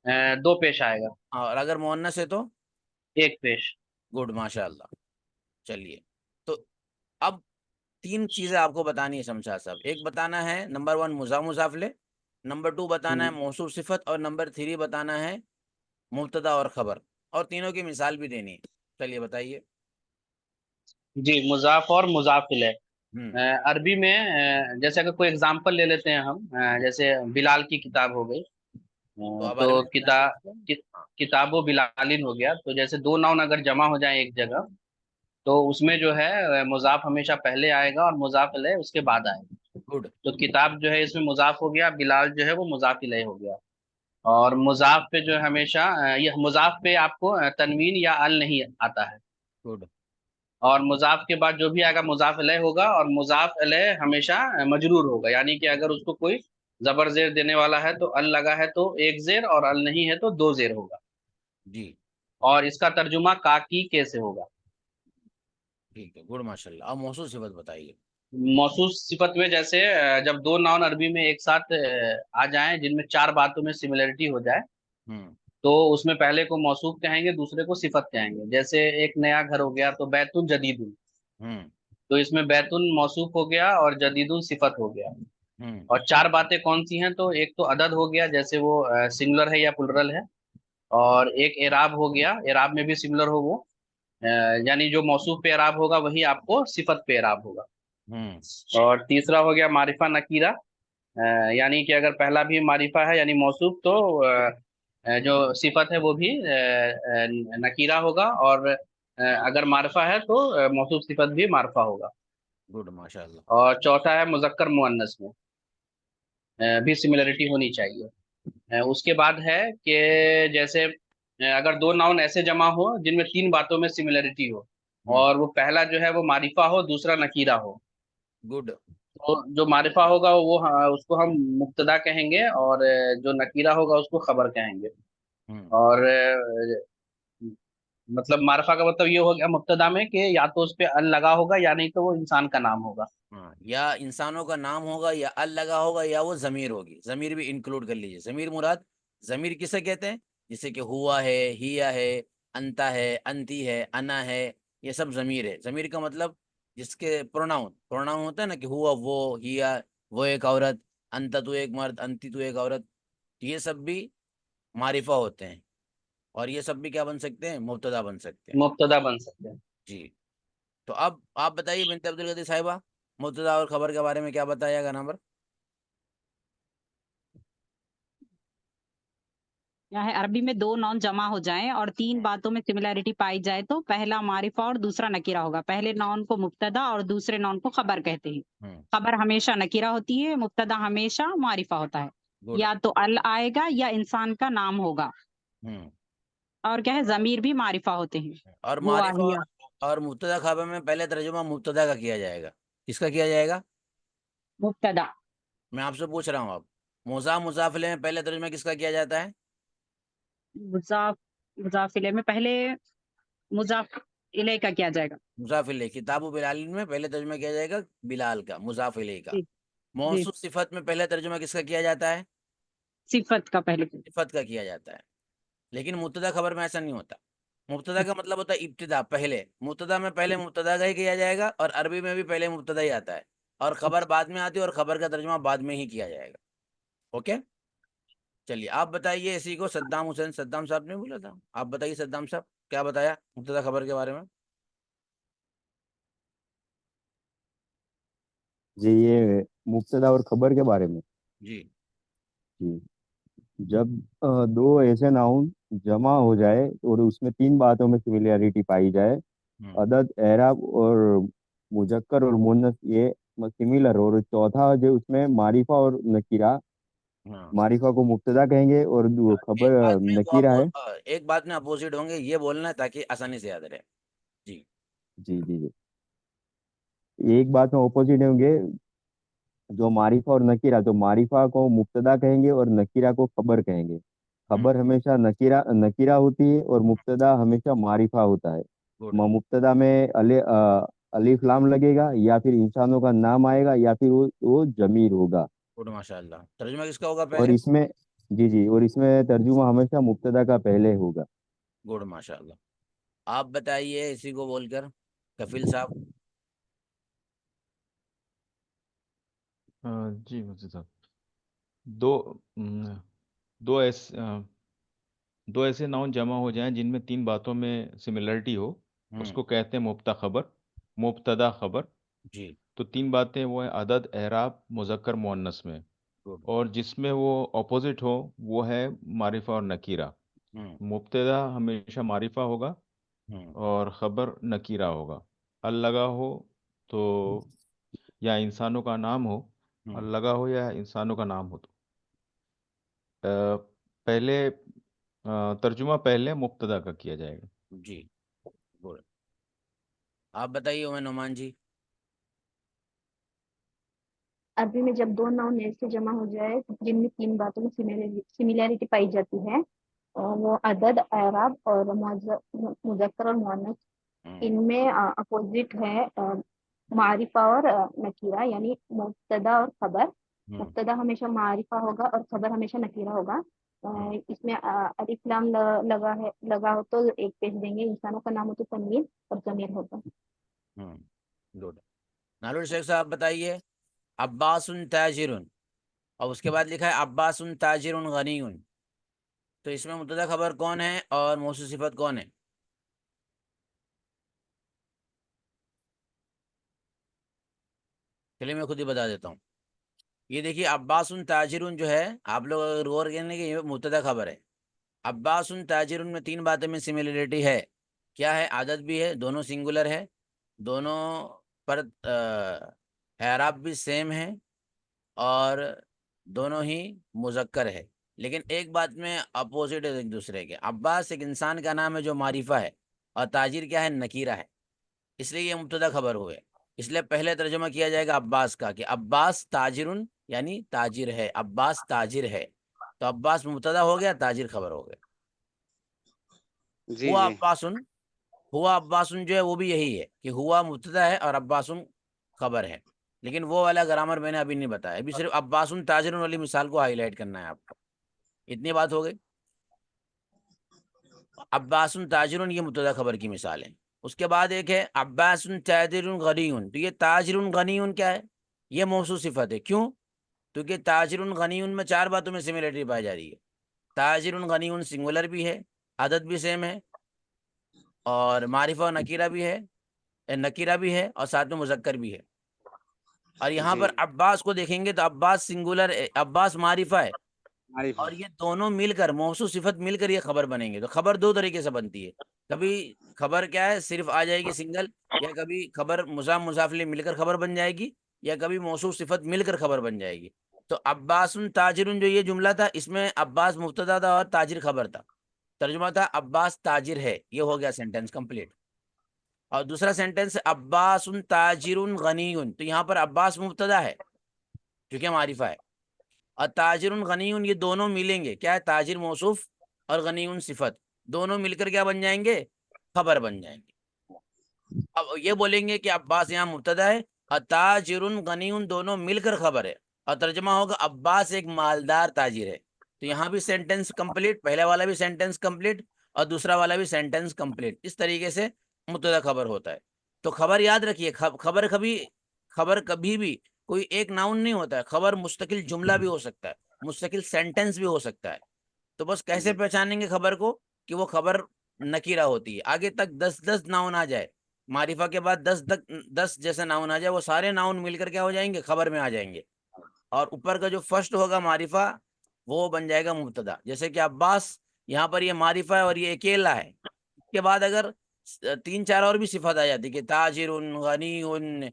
दो पेश आएगा। और अगर मुअन्नस है तो एक पेश। गुड, माशाल्लाह। चलिए, तो अब तीन चीजें आपको बतानी है शमशाद साहब। एक बताना है नंबर 1 मुज़ाफ मुज़ाफले, नंबर 2 बताना है मौसूफ सिफत, और नंबर 3 बताना है मुब्तदा और खबर, और तीनों की मिसाल भी देनी है। चलिए बताइए। जी, मुजाफ और मुजाफ इलैह। हम्म। अरबी में जैसे अगर कोई एग्जांपल ले लेते हैं हम, जैसे बिलाल की किताब हो गई, तो अब तो अरबी में बताइए इसको। हाँ। किताबो बिलालिन हो गया। तो जैसे दो नाउन अगर जमा हो जाए एक जगह, तो उसमें जो है मुजाफ हमेशा पहले आएगा और मुजाफ इलैह उसके बाद आएगा। गुड। तो किताब जो है इसमें मुजाफ हो गया, बिलाल जो है वो मुजाफ इलैह हो गया। और मुजाफ पे जो है हमेशा यह मुजाफ पे आपको तनवीन या अल नहीं आता है। गुड। और मुजाफ के बाद जो भी आएगा मुजाफ अलैह होगा, और मुजाफ अलैह हमेशा मजरूर होगा, यानी कि अगर उसको कोई जबर जेर देने वाला है तो अल लगा है तो एक जेर, और अल नहीं है तो दो जेर होगा। जी। और इसका तर्जुमा का की कैसे होगा। ठीक है, गुड, माशाल्लाह। अब मौसूफ सिफत बताइए। मौसूफ सिफत में जैसे जब दो नाउन अरबी में एक साथ आ जाएं जिनमें चार बातों में सिमिलरिटी हो जाए, हम्म। तो उसमें पहले को मौसूफ कहेंगे, दूसरे को सिफत कहेंगे। जैसे एक नया घर हो गया तो बैतुन जदीदुन, हम्म। तो इसमें बैतुन मौसूफ हो गया और जदीदुन सिफत हो गया। हम्म। और चार बातें कौन सी हैं, तो एक तो अदद हो गया, जैसे वो सिंगुलर है या प्लुरल है। और एक एराब हो गया, एराब में भी सिमिलर हो वो, अ, यानी जो मौसूफ पे एराब होगा वही आपको सिफत पे एराब होगा। हम्म। और तीसरा हो गया मारिफा नकीरा, अ, यानी कि अगर पहला भी मारिफा है यानी मौसूफ, तो जो सिफत है वो भी नकीरा होगा। और अगर मारिफा है तो मौसूफ सिफत भी मारिफा होगा। गुड, माशाल्लाह। और चौथा है मुजक्कर मुअन्नस में भी सिमिलरिटी होनी चाहिए। उसके बाद है कि जैसे अगर दो नाउन ऐसे जमा हो जिनमें तीन बातों में सिमिलरिटी हो, हम्म। और वो पहला जो है वो मारिफा हो, दूसरा नकीरा हो, गुड। तो जो मारिफा होगा वो उसको हम मुब्तदा कहेंगे, और जो नकीरा होगा उसको खबर कहेंगे। हम्म। और मतलब मारिफा का मतलब ये हो गया मुब्तदा में कि या तो उस पे अल लगा होगा या नहीं तो वो इंसान का नाम होगा। हाँ, या इंसानों का नाम होगा, या अल लगा होगा, या वो जमीर होगी। जमीर भी इंक्लूड कर लीजिए। जमीर मुराद, जमीर किसे कहते हैं? जैसे कि हुआ है, हिया है, अंता है, अंती है, अना है, ये सब जमीर है। जमीर का मतलब जिसके प्रोनाउन प्रोनाउन होता है ना, कि हुआ वो, हिया वो एक औरत, अंता तू एक मर्द, अंती तू एक औरत, ये सब भी मारिफा होते हैं। और ये सब भी क्या बन सकते हैं? मुब्तदा बन सकते हैं। मुब्तदा बन सकते हैं। जी। तो अब आप बताइए बिनते अब्दुल कदीर साहिबा, मुब्तदा और खबर के बारे में क्या बताइएगा नंबर? क्या है, अरबी में दो नॉन जमा हो जाएं और तीन बातों में सिमिलरिटी पाई जाए तो पहला मारिफा और दूसरा नकीरा होगा। पहले नॉन को मुब्तदा और दूसरे नॉन को खबर कहते हैं। हम्म। खबर हमेशा नकीरा होती है, मुब्तदा हमेशा मारिफा होता है। गुड। या तो अल आएगा या इंसान का नाम होगा। हम्म। और क्या है, जमीर भी मारिफा होते हैं। और हुआ मारिफा हिया। और मुब्तदा खबर में पहले तर्जुमा मुब्तदा का किया जाएगा। किसका किया जाएगा? मुब्तदा। मैं आपसे पूछ रहा हूँ अब, मुज़ाफ मुज़ाफिले में पहले तर्जुमा किसका किया जाता है? मुजाफ मुजाफिले में पहले मुजाफ इले का किया जाएगा। मुज़ाफिले किताबु बिलालिन में पहले तर्जुमा किया जाएगा बिलाल का, मुज़ाफिले का। जी। जी, मौसूफ सिफत में पहले तर्जुमा किसका किया जाता है? सिफत का पहले। सिफत का किया जाता है। लेकिन मुब्तदा खबर में ऐसा नहीं होता। मुब्तदा का मतलब होता है इब्तिदा, पहले। मुब्तदा में पहले मुब्तदा का ही किया जाएगा, और अरबी में भी पहले मुब्तदा ही आता है, और खबर बाद में आती है, और खबर का तर्जुमा बाद में ही किया जाएगा। ओके। चलिए, आप बताइए इसी को। सद्दाम हुसैन, सद्दाम साहब ने बोला था, आप बताइए सद्दाम साहब क्या बताया मुब्तदा खबर के बारे में? जी, ये मुब्तदा और खबर के बारे में। जी। जी, जब दो ऐसे नाउन जमा हो जाए और उसमें तीन बातों में सिमिलरिटी पाई जाए, हम्म। अदद, एराब और मुजक्कर और मुन्नस, ये सिमिलर, और चौथा जो उसमें मारिफा और नकीरा, हाँ। मारिफा को मुब्तदा कहेंगे और जो एक खबर बात में वो नकीरा है। एक बात में अपोजिट होंगे, ये बोलना है ताकि आसानी से याद रहे। जी। जी जी जी, एक बात में ऑपोजिट होंगे। जो मारिफा और नकीरा, तो मारिफा को मुब्तदा कहेंगे और नकीरा को खबर कहेंगे। हम्म। खबर हमेशा नकीरा नकीरा होती है और मुब्तदा हमेशा मारिफा होता है। गुड। मुब्तदा में अलिफ लाम लगेगा, या फिर इंसानों का नाम आएगा, या फिर वो जमीर होगा। गुड, माशाल्लाह। तर्जुमा किसका होगा और पहले? इसमें जी जी, और इसमें तर्जुमा हमेशा मुब्तदा का पहले होगा। गुड, माशाल्लाह। आप बताइए इसी को बोलकर, कफिल साहब। जी मुफ्ती साहब, दो दो ऐसे दो ऐसे नाउन जमा हो जाएं जिनमें तीन बातों में सिमिलरिटी हो, उसको कहते हैं मुब्तदा खबर। जी, तो तीन बातें वो है अदद, एराब, मुज़क्कर, मुअन्नस में। गुड। और जिसमें वो ऑपोजिट हो वो है मारिफा और नकीरा। हम्म मुब्तदा हमेशा मारिफा होगा हम्म और खबर नकीरा होगा। अल लगा हो तो या इंसानों का नाम हो, अल हम्म लगा हो या इंसानों का नाम हो। तो पहले तर्जुमा पहले मुब्तदा का किया जाएगा। जी, गुड। आप बताइए उमर नुमान जी। अरबी में जब दो नाउन ऐसे जमा हो जाए जिनमें तीन बातों में सिमिलैरिटी पाई जाती है, वो अदद, एराब और मुज़क्कर और मुअन्नस, हम्म इनमें अपोजिट है मारिफा और नकीरा, यानी मुब्तदा और खबर। हम्म मुब्तदा हमेशा मारिफा होगा और खबर हमेशा नकीरा होगा। हम्म इसमें अलिफ लाम लगा हो तो एक पेज देंगे, इंसानों का नाम हो तो तन्वीन और ज़मीर होगा। गुड। नारुल शेख साहब बताइए। अब्बासुन ताजिरुन, और उसके बाद लिखा है अब्बासुन ताजिरुन गनीयुन, तो इसमें मुब्तदा खबर कौन है और मौसूफ सिफत कौन है? चलिए मैं खुद ही बता देता हूँ। ये देखिए, अब्बासुन ताजिरुन जो है, आप लोग अगर गौर करेंगे कि ये मुब्तदा खबर है। अब्बासुन ताजिरुन में तीन बातें में सिमिलरिटी है। क्या है? आदत भी है, दोनों सिंगुलर है, दोनों पर एराब भी सेम है, और दोनों ही मुजक्कर है। लेकिन एक बात में अपोजिट है एक दूसरे के। अब्बास एक इंसान का नाम है जो मारिफा है, और ताजिर क्या है? नकीरा है। इसलिए ये मुब्तदा खबर हुए। इसलिए पहले तर्जुमा किया जाएगा अब्बास का कि अब्बास ताजिरुन, यानी ताजिर है, अब्बास ताजिर है। तो अब्बास मुब्तदा हो गया, ताजिर खबर हो गया। जी हुआ जी। अब्बासुन, हुआ अब्बासुन जो है वो भी यही है कि हुआ मुब्तदा है और अब्बासुन खबर है। लेकिन वो वाला ग्रामर मैंने अभी नहीं बताया, अभी सिर्फ अब्बासुन ताजिरुन वाली मिसाल को हाईलाइट करना है आपको। इतनी बात हो गई। अब्बासुन ताजिरुन ये मुब्तदा खबर की मिसाल है। उसके बाद एक है अब्बासुन ताजिरुन गनीयुन, तो ये ताजिरुन गनीयुन क्या है? ये मौसूफ सिफत है। क्यों? क्योंकि ताजिरुन गनीयुन में चार बातों में सिमिलरिटी पाई जा रही है। ताजिरुन गनीयुन सिंगुलर भी है, आदत भी सेम है, और मारिफा और नकीरा भी है, नकीरा भी है, और साथ में मुजक्कर भी है। और यहाँ जी पर अब्बास को देखेंगे तो अब्बास सिंगुलर है, अब्बास मारिफा है, मारिफा। और ये दोनों मिलकर मौसूफ सिफत मिलकर ये खबर बनेंगे। तो खबर दो तरीके से बनती है। कभी खबर क्या है, सिर्फ आ जाएगी सिंगल, या कभी खबर मुजाफ मुजाफिले मिलकर खबर बन जाएगी, या कभी मौसूफ सिफत मिलकर खबर बन जाएगी। तो अब्बासुन ताजिरुन जो ये जुमला था, इसमें अब्बास मुब्तदा था और ताजिर खबर था। तर्जुमा था अब्बास ताजिर है, ये हो गया सेंटेंस कंप्लीट। और दूसरा सेंटेंस अब्बासुन ताजिरुन गनीयुन, तो यहाँ पर अब्बास मुब्तदा है क्योंकि मारिफा है, और ताजिरुन गनीयुन ये दोनों मिलेंगे। क्या है? ताजिर मौसूफ और गनीयुन सिफत, दोनों मिलकर क्या बन जाएंगे? खबर बन जाएंगे। अब ये बोलेंगे कि अब्बास यहाँ मुब्तदा है और ताजिरुन गनीयुन दोनों मिलकर खबर है, और तर्जमा होगा अब्बास एक मालदार ताजिर है। तो यहाँ भी सेंटेंस कंप्लीट, पहला वाला भी सेंटेंस कंप्लीट और दूसरा वाला भी सेंटेंस कंप्लीट। इस तरीके से मुब्तदा खबर होता है। तो खबर याद रखिए, खबर कभी भी कोई एक नाउन नहीं होता है। खबर मुस्तकिल जुमला भी हो सकता है, मुस्तकिल सेंटेंस भी हो सकता है। तो बस कैसे जी पहचानेंगे खबर को? कि वो खबर नकीरा होती है। आगे तक 10-10 नाउन आ जाए, मारिफा के बाद 10 जैसे नाउन आ जाए, वो सारे नाउन मिलकर क्या हो जाएंगे? खबर में आ जाएंगे। और ऊपर का जो फर्स्ट होगा मारिफा, वो बन जाएगा मुब्तदा। जैसे कि अब्बास, यहाँ पर ये मारिफा है और ये अकेला है। इसके बाद अगर तीन चार और भी सिफत आ जाती कि ताजिरुन गनीयुन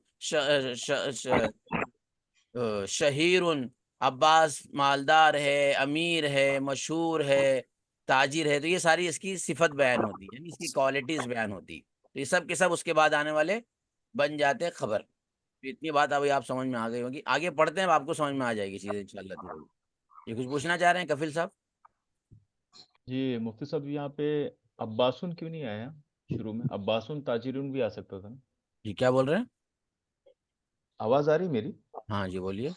शहीरुन, अब्बास मालदार है, अमीर है, मशहूर है, ताजिर है, तो ये सारी इसकी सिफत बयान होती है, यानी इसकी क्वालिटीज बयान होती है। तो ये सब के सब उसके बाद आने वाले बन जाते हैं खबर। तो इतनी बात अभी आप समझ में आ गई होगी। आगे पढ़ते हैं, अब आपको समझ में आ जाएगी चीजें इंशाल्लाह धीरे धीरे। ये कुछ पूछना चाह रहे हैं कफिल साहब? जी मुफ्ती साहब, यहाँ पे अब्बासुन क्यों नहीं आया शुरू में? अब्बासुन ताजिरुन भी आ सकता था ना। जी, क्या बोल रहे हैं? आवाज आ रही मेरी? हाँ जी, बोलिए।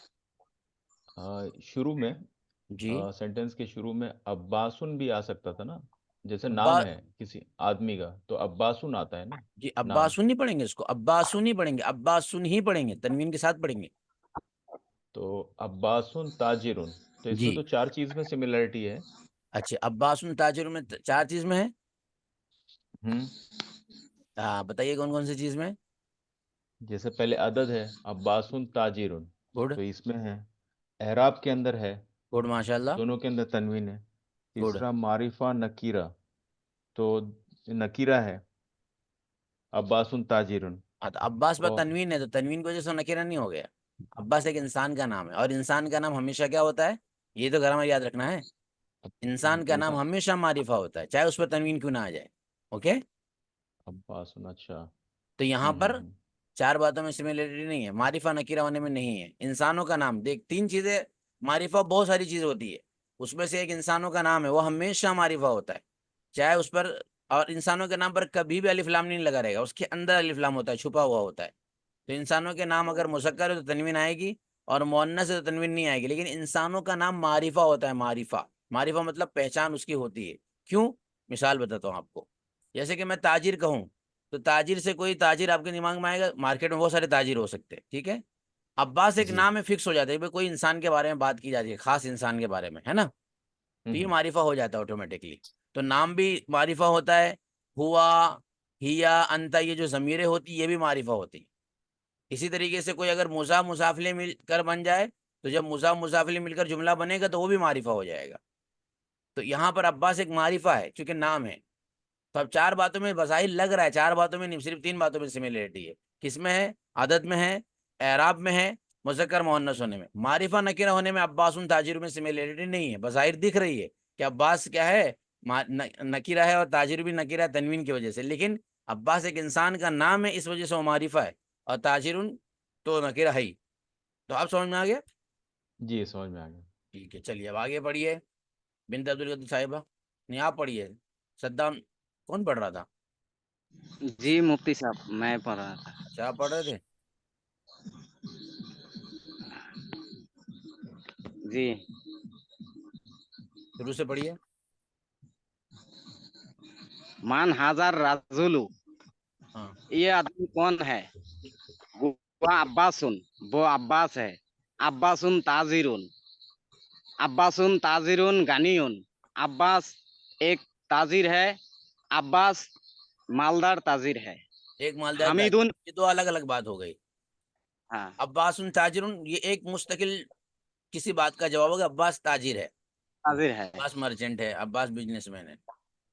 शुरू में जी सेंटेंस के शुरू में अब्बासुन भी आ सकता था ना, जैसे अब्बा नाम है किसी आदमी का तो अब्बासुन आता है ना जी नाम। अब्बासुन नहीं पढ़ेंगे, इसको अब्बासुन ही पढ़ेंगे, अब्बासुन ही पढ़ेंगे, तनवीन के साथ पढ़ेंगे। तो अब्बासुन ताजिरुन, तो जी इसमें तो 4 चीज में सिमिलरिटी है। अच्छा, अब्बासुन ताजिर में 4 चीज में है। हम्म। हाँ बताइए कौन कौन सी चीज में। जैसे पहले अदद है अब्बासुन ताजिरुन, गुड, तो इसमें है। एराब के अंदर है, गुड माशाल्लाह, दोनों के अंदर तनवीन है। गुड। तीसरा मारिफा नकीरा, तो नकीरा है अब्बासुन ताजिरुन। हाँ तो अब्बास पर और तनवीन है, तो तनवीन की वजह से नकीरा नहीं हो गया। अब्बास एक इंसान का नाम है, और इंसान का नाम हमेशा क्या होता है, ये तो ग्रामर याद रखना है। इंसान का नाम इंसान हमेशा मारिफा होता है, चाहे उस पर तनवीन क्यों ना आ जाए। ओके, अब्बासुन, अच्छा। तो यहाँ पर हम्म। 4 बातों में सिमिलरिटी नहीं है, मारिफा नकीरा होने में नहीं है। इंसानों का नाम देख, 3 चीजें, मारिफा बहुत सारी चीज होती है, उसमें से एक इंसानों का नाम है, वो हमेशा मारिफा होता है, चाहे उस पर, और इंसानों के नाम पर कभी भी अलिफ लाम नहीं लगा रहेगा, उसके अंदर अलिफ लाम होता है, छुपा हुआ होता है। तो इंसानों के नाम अगर मुज़क्कर है तो तनवीन आएगी, और मुअन्नस है तो तनवीन नहीं आएगी, लेकिन इंसानों का नाम मारिफा होता है, मारिफा। मारिफा मतलब पहचान उसकी होती है। क्यों? मिसाल बताता हूँ आपको। जैसे कि मैं ताजिर कहूँ, तो ताजिर से कोई ताजिर आपके दिमाग में आएगा, मार्केट में बहुत सारे ताजिर हो सकते हैं, ठीक है। अब्बास एक जी। नाम है, फिक्स हो जाता है भाई, कोई इंसान के बारे में बात की जाती है, खास इंसान के बारे में, है ना। तो ये हम्म। मारिफा हो जाता है ऑटोमेटिकली। तो नाम भी मारिफा होता है। हुआ, हिया, अंता, ये जो ज़मीरें होती ये भी मारिफा होती। इसी तरीके से कोई अगर मुज़ाफ मुज़ाफिले मिलकर बन जाए, तो जब मुज़ाफ मुज़ाफिले मिलकर जुमला बनेगा तो वो भी मारिफा हो जाएगा। तो यहाँ पर अब्बास एक मारिफा है क्योंकि नाम है। तो अब 4 बातों में बज़ाहिर लग रहा है, 4 बातों में नहीं, सिर्फ 3 बातों में सिमिलरिटी है। किसमें है? अदद में है, एराब में है, मुज़क्कर मुअन्नस होने में। मारिफा नकीरा होने में अब्बास उन ताजिर में सिमिलरिटी नहीं है, बज़ाहिर दिख रही है कि अब्बास क्या है, नकीरा है, और ताजिर भी नकीरा है तनवीन की वजह से, लेकिन अब्बास एक इंसान का नाम है, इस वजह से वो मारिफा है, और ताजिरुन तो नकीरा है ही। तो आप समझ में आ गया। जी समझ में आ गया। ठीक है, चलिए अब आगे पढ़िए। बिनत अब्दुल कदीर साहिबा, नहीं आप पढ़िए। सद्दाम, कौन पढ़ रहा था? जी मुफ्ती साहब, मैं पढ़ रहा था। अच्छा आप पढ़ रहे थे। जी। शुरू से पढ़िए। मान हाजार राजुलू, हाँ ये आदमी कौन है? वह अब्बासुन, वो अब्बास है। अब्बासुन ताजिरुन, अब्बासुन ताजिरुन गानियुन, अब्बास एक ताजिर है। अब्बास मालदार ताजिर है। एक मालदार ताजिर, हमीदुन, ये दो अलग अलग बात हो गई। हाँ अब्बास ताजिरुन ये एक मुस्तकिल किसी बात का जवाब होगा, अब्बास ताजिर है, ताजिर है। अब्बास मर्चेंट है, अब्बास बिजनेसमैन है।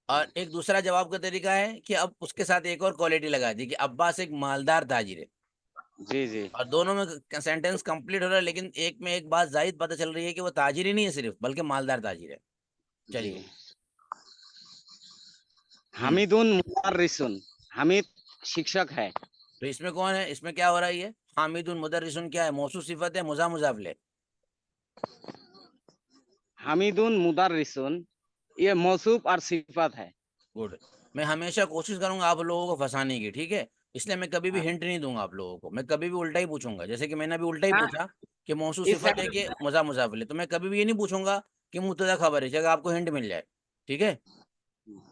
और एक दूसरा जवाब का तरीका है कि अब उसके साथ एक और क्वालिटी लगा दी कि अब्बास एक मालदार ताजिर है। जी जी और दोनों में सेंटेंस कंप्लीट हो रहा है, लेकिन एक में एक बात जायद पता चल रही है कि वो ताजिर ही नहीं है सिर्फ, बल्कि मालदार ताजिर है। जी। चलिए। हमीदुन मुदर्रिसुन, हमीद शिक्षक है। तो इसमें कौन है, इसमें क्या हो रहा है, ये हामिदुन मुदर्रिसुन क्या है, मौसूफ सिफत है, मुजाफले। हमीदुन मुदर्रिसुन, ये मौसूफ और सिफत है। गुड। मैं हमेशा कोशिश करूंगा आप लोगों को फंसाने की, ठीक है, इसलिए मैं कभी भी हाँ, हिंट नहीं दूंगा आप लोगों को, मैं कभी भी उल्टा ही पूछूंगा, जैसे कि मैंने अभी उल्टा ही हाँ, पूछा कि मौसूफ इस सिफत है कि मुजाफले, तो मैं कभी भी ये नहीं पूछूंगा कि मुब्तदा खबर है, जगह आपको हिंट मिल जाए, ठीक है।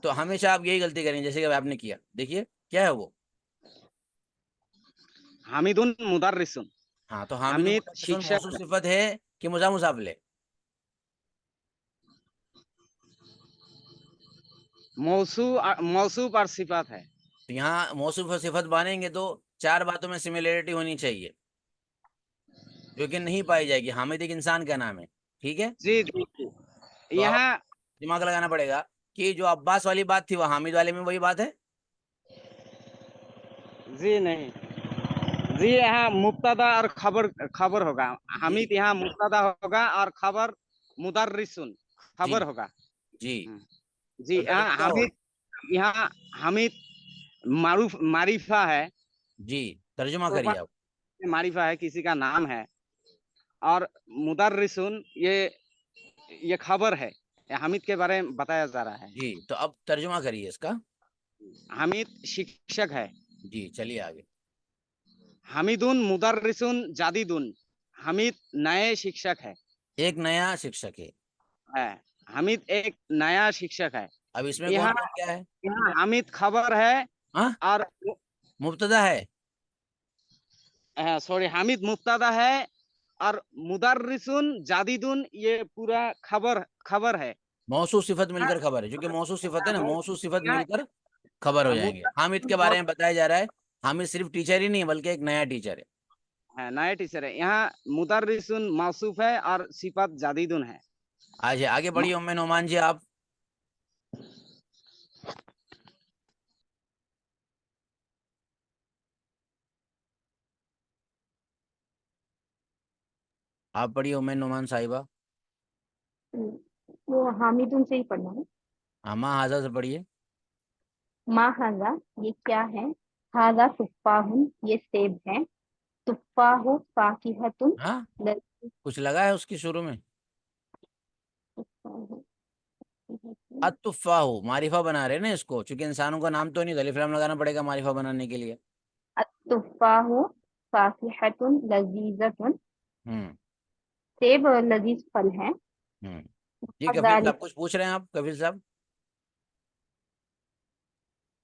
तो हमेशा आप यही गलती करेंगे जैसे कि आपने किया, देखिए क्या है वो। हमीदुन मुदर्रिसुन, हाँ तो हामिद हमीद मुतसिल शिक्षक मौसूफ है। सिफत है कि मुजाफले। मौसूफ और सिफत है। तो यहाँ मौसूफ और सिफत बनेंगे तो 4 बातों में सिमिलरिटी होनी चाहिए, जो कि नहीं पाई जाएगी। हामिद एक इंसान का नाम है, ठीक है। जी जी जी। तो अब यहाँ दिमाग लगाना पड़ेगा कि जो अब्बास वाली बात थी वो हामिद वाले में वही बात है। जी नहीं, जी यहाँ मुब्तदा और खबर, खबर होगा। जी हमीद यहाँ मुब्तदा होगा और खबर मुदर्रिसुन जी खबर होगा। जी। हम्म, जी तो यहाँ तर्जुमा क्या होगा? हमीद, यहाँ हमीद मारूफ मारिफा है। जी, तर्जुमा करिए प्रोपर आप। मारिफा है, किसी का नाम है। और मुदर्रिसुन ये खबर है, ये हामिद के बारे में बताया जा रहा है। जी, तो अब तर्जुमा करिए इसका। हामिद शिक्षक है। जी चलिए आगे। हमीदुन मुदर्रिसुन जादीदुन, हामिद नए शिक्षक है। एक नया शिक्षक है, है। हामिद एक नया शिक्षक है। अब इसमें यहाँ कौन कौन क्या है? यहाँ हामिद खबर है हाँ, और मुब्तदा है। सॉरी हामिद मुब्तदा है और मुदर्रिसुन जादीदुन ये पूरा खबर है। मौसूफ सिफत मिलकर हाँ, खबर है, क्योंकि मौसूफ सिफत है ना, मौसूफ सिफत यहाँ मिलकर खबर हो जाएंगे। हामिद के मुदर्रिसुन बारे में बताया जा रहा है, हामिद सिर्फ टीचर ही नहीं है बल्कि एक नया टीचर है। नया टीचर है। यहाँ मुदर्रिसुन मौसूफ है और सिफत जादीदुन है। आज आगे बढ़िए उम्मे नोमान जी, आप पढ़िए उम्मे नोमान साहिबा। वो हामिदुन से ही पढ़ना है। अमा हाजा से पढ़िए। मा हाजा, ये क्या है? हाजा तुफ़ाहुन, ये सेब है। तुफ़ाहु फाकिहतुन, हाँ, लज़ीज़। कुछ लगा है उसकी शुरू में? तुफ़ाहु अतुफ़ाहु मारिफा बना रहे हैं ना इसको, क्योंकि इंसानों का नाम तो नहीं, अलिफ लाम लगाना पड़ेगा मारिफा बनाने के लिए। अत्तुफ़ाहु फाकिहतुन लज़ीज़तुन, हम्म सेब लजीज फल है। हम्म जी, कफील ज़ालिक, साहब कुछ पूछ रहे हैं आप? कफील साहब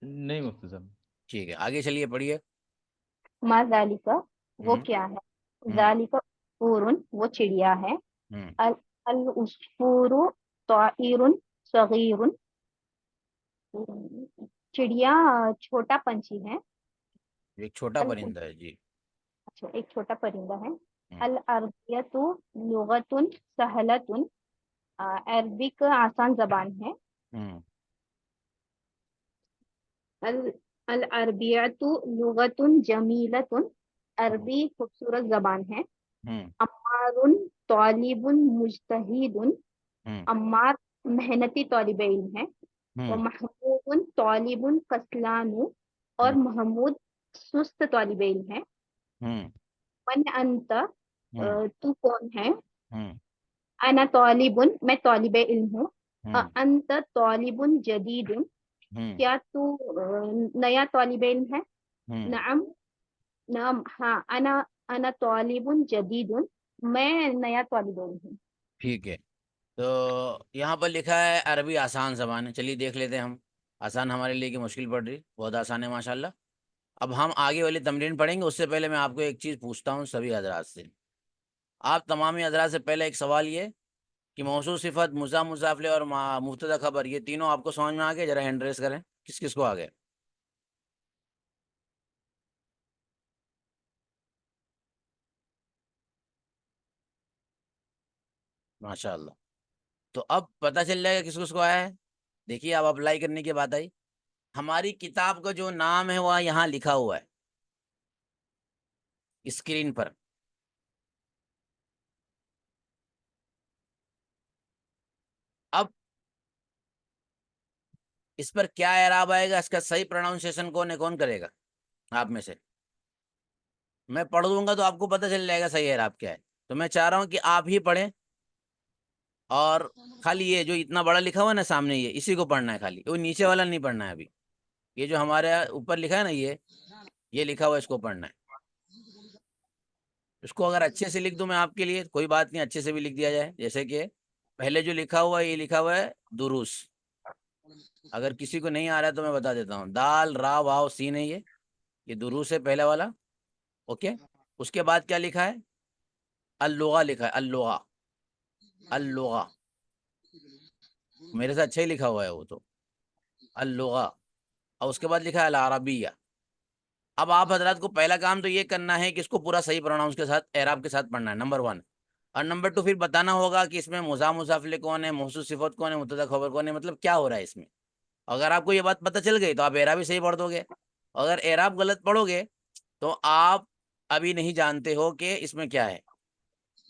नहीं मुफ्ती साहब। ठीक है, आगे चलिए पढ़िए। मा ज़ालिका, वो हम्म क्या है? हम्म ज़ालिका उस्फूरुन, वो चिड़िया है। हम्म अल अल उस्फूरु ताइरुन सगीरुन, चिड़िया छोटा पंछी है। एक छोटा अल परिंदा है जी। अच्छा, एक छोटा परिंदा है। हम्म अल अरबियतु लुगतुन सहलतुन, अरबिक आसान जबान है। हम्म अल अल अरबियतु लुगतुन जमीलतुन, हम्म अरबी खूबसूरत जबान है। हम्म अम्मारुन तालिबुन मुजतहिदुन, हम्म अम्मार मेहनती तालिब इल्म है। और हम्म महमूदुन तालिबुन कस्लानु, और हम्म महमूद सुस्त तालिब इल्म है। हम्म मन अंत, हम्म तू कौन है? हम्म अना तालिबुन, मैं तालिब इल्म हूँ। हम्म अंत तालिबुन जदीदुन, हम्म क्या तू नया तालिब इल्म है? हम्म नअम, नाम, हाँ। अना तालिबुन जदीदुन, मैं नया तालिब इल्म हूँ। ठीक है। तो यहाँ पर लिखा है अरबी आसान ज़बान है, चलिए देख लेते हैं हम। आसान हमारे लिए कि मुश्किल पड़ रही? बहुत आसान है माशाल्लाह। अब हम आगे वाली तमरीन पढ़ेंगे, उससे पहले मैं आपको एक चीज़ पूछता हूँ सभी हजरात से। आप तमामी हजरात से पहले एक सवाल ये कि मौसूफ सिफत मुजाफले और मुब्तदा खबर, ये तीनों आपको समझ में आ गए? जरा हैंड रेस करें, किस किस को आ गए? माशाल्लाह। तो अब पता चल जाएगा किस किस को आया है। देखिए, अब अप्लाई करने की बात आई। हमारी किताब का जो नाम है वह यहाँ लिखा हुआ है स्क्रीन पर। अब इस पर क्या एराब आएगा, इसका सही प्रोनाउंसिएशन कौन है, कौन करेगा आप में से? मैं पढ़ दूंगा तो आपको पता चल जाएगा सही एराब क्या है। तो मैं चाह रहा हूँ कि आप ही पढ़ें, और खाली ये जो इतना बड़ा लिखा हुआ है ना सामने, इसी को पढ़ना है खाली, वो नीचे वाला नहीं पढ़ना है अभी। ये जो हमारे ऊपर लिखा है ना, ये लिखा हुआ है, इसको पढ़ना है। इसको अगर अच्छे से लिख दूं मैं आपके लिए, कोई बात नहीं, अच्छे से भी लिख दिया जाए। जैसे कि पहले जो लिखा हुआ है, ये लिखा हुआ है दुरुस। अगर किसी को नहीं आ रहा है तो मैं बता देता हूँ, दाल रा वाव सीन है, ये दुरुस है पहला वाला। ओके। उसके बाद क्या लिखा है? अल्लुगा लिखा है, अल्लुगा, अल्लुगा। मेरे से अच्छा ही लिखा हुआ है वो तो, अल्लुगा। और उसके बाद लिखा है अल अरबिया। अब आप हजरात को पहला काम तो ये करना है कि इसको पूरा सही प्रोनाउंस के साथ, एराब के साथ पढ़ना है, नंबर 1। और नंबर 2 फिर बताना होगा कि इसमें मुजाफिले कौन है, मौसूफ सिफत कौन है, मुब्तदा खबर कौन है, मतलब क्या हो रहा है इसमें। अगर आपको ये बात पता चल गई तो आप एराब भी सही पढ़ दोगे। अगर एराब गलत पढ़ोगे तो आप अभी नहीं जानते हो कि इसमें क्या है।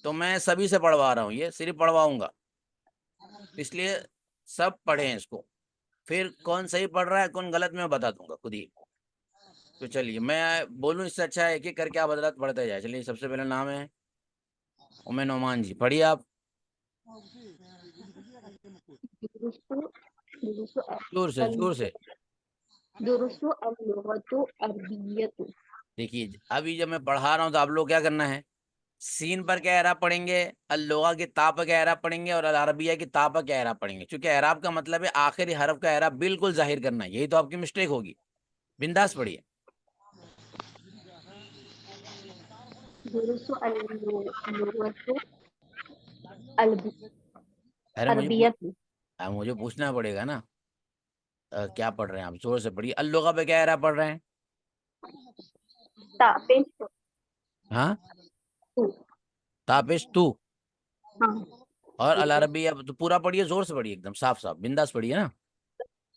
तो मैं सभी से पढ़वा रहा हूँ, ये सिर्फ पढ़वाऊंगा, इसलिए सब पढ़ें इसको। फिर कौन सही पढ़ रहा है कौन गलत मैं बता दूंगा खुद ही। तो चलिए मैं बोलूँ, इससे अच्छा है कि करके आप हजरात पढ़ते जाए। चलिए, सबसे पहले नाम है उम्मे नोमान जी, पढ़िए आप दुरुस्तु दुरुस्तु जोर से, जोर से। दुरुस्तु अल लुगतु अरबियतु। देखिए, अभी जब मैं पढ़ा रहा हूँ तो आप लोग क्या करना है, सीन पर क्या एराब पढ़ेंगे, अल्लुगा की ता पर क्या एराब पढ़ेंगे और अल अरबिया की ता पर क्या एराब पढ़ेंगे। क्योंकि एराब का मतलब है आखिरी हरफ का एराब बिल्कुल जाहिर करना, यही तो आपकी मिस्टेक होगी। बिंदास पढ़िए। दुरुसु लुगतु अरे अरबियतु। मुझे पूछना पड़ेगा ना। क्या पढ़ रहे हैं आप, जोर से पढ़िए। अल्लुगा पे क्या एराब पढ़ रहे हैं? ता पेश हाँ, तू। तापेश तू। हाँ और अल ठीक है। अरबिया तो पूरा पढ़िए, जोर से पढ़िए, एकदम साफ साफ बिंदास पढ़िए ना।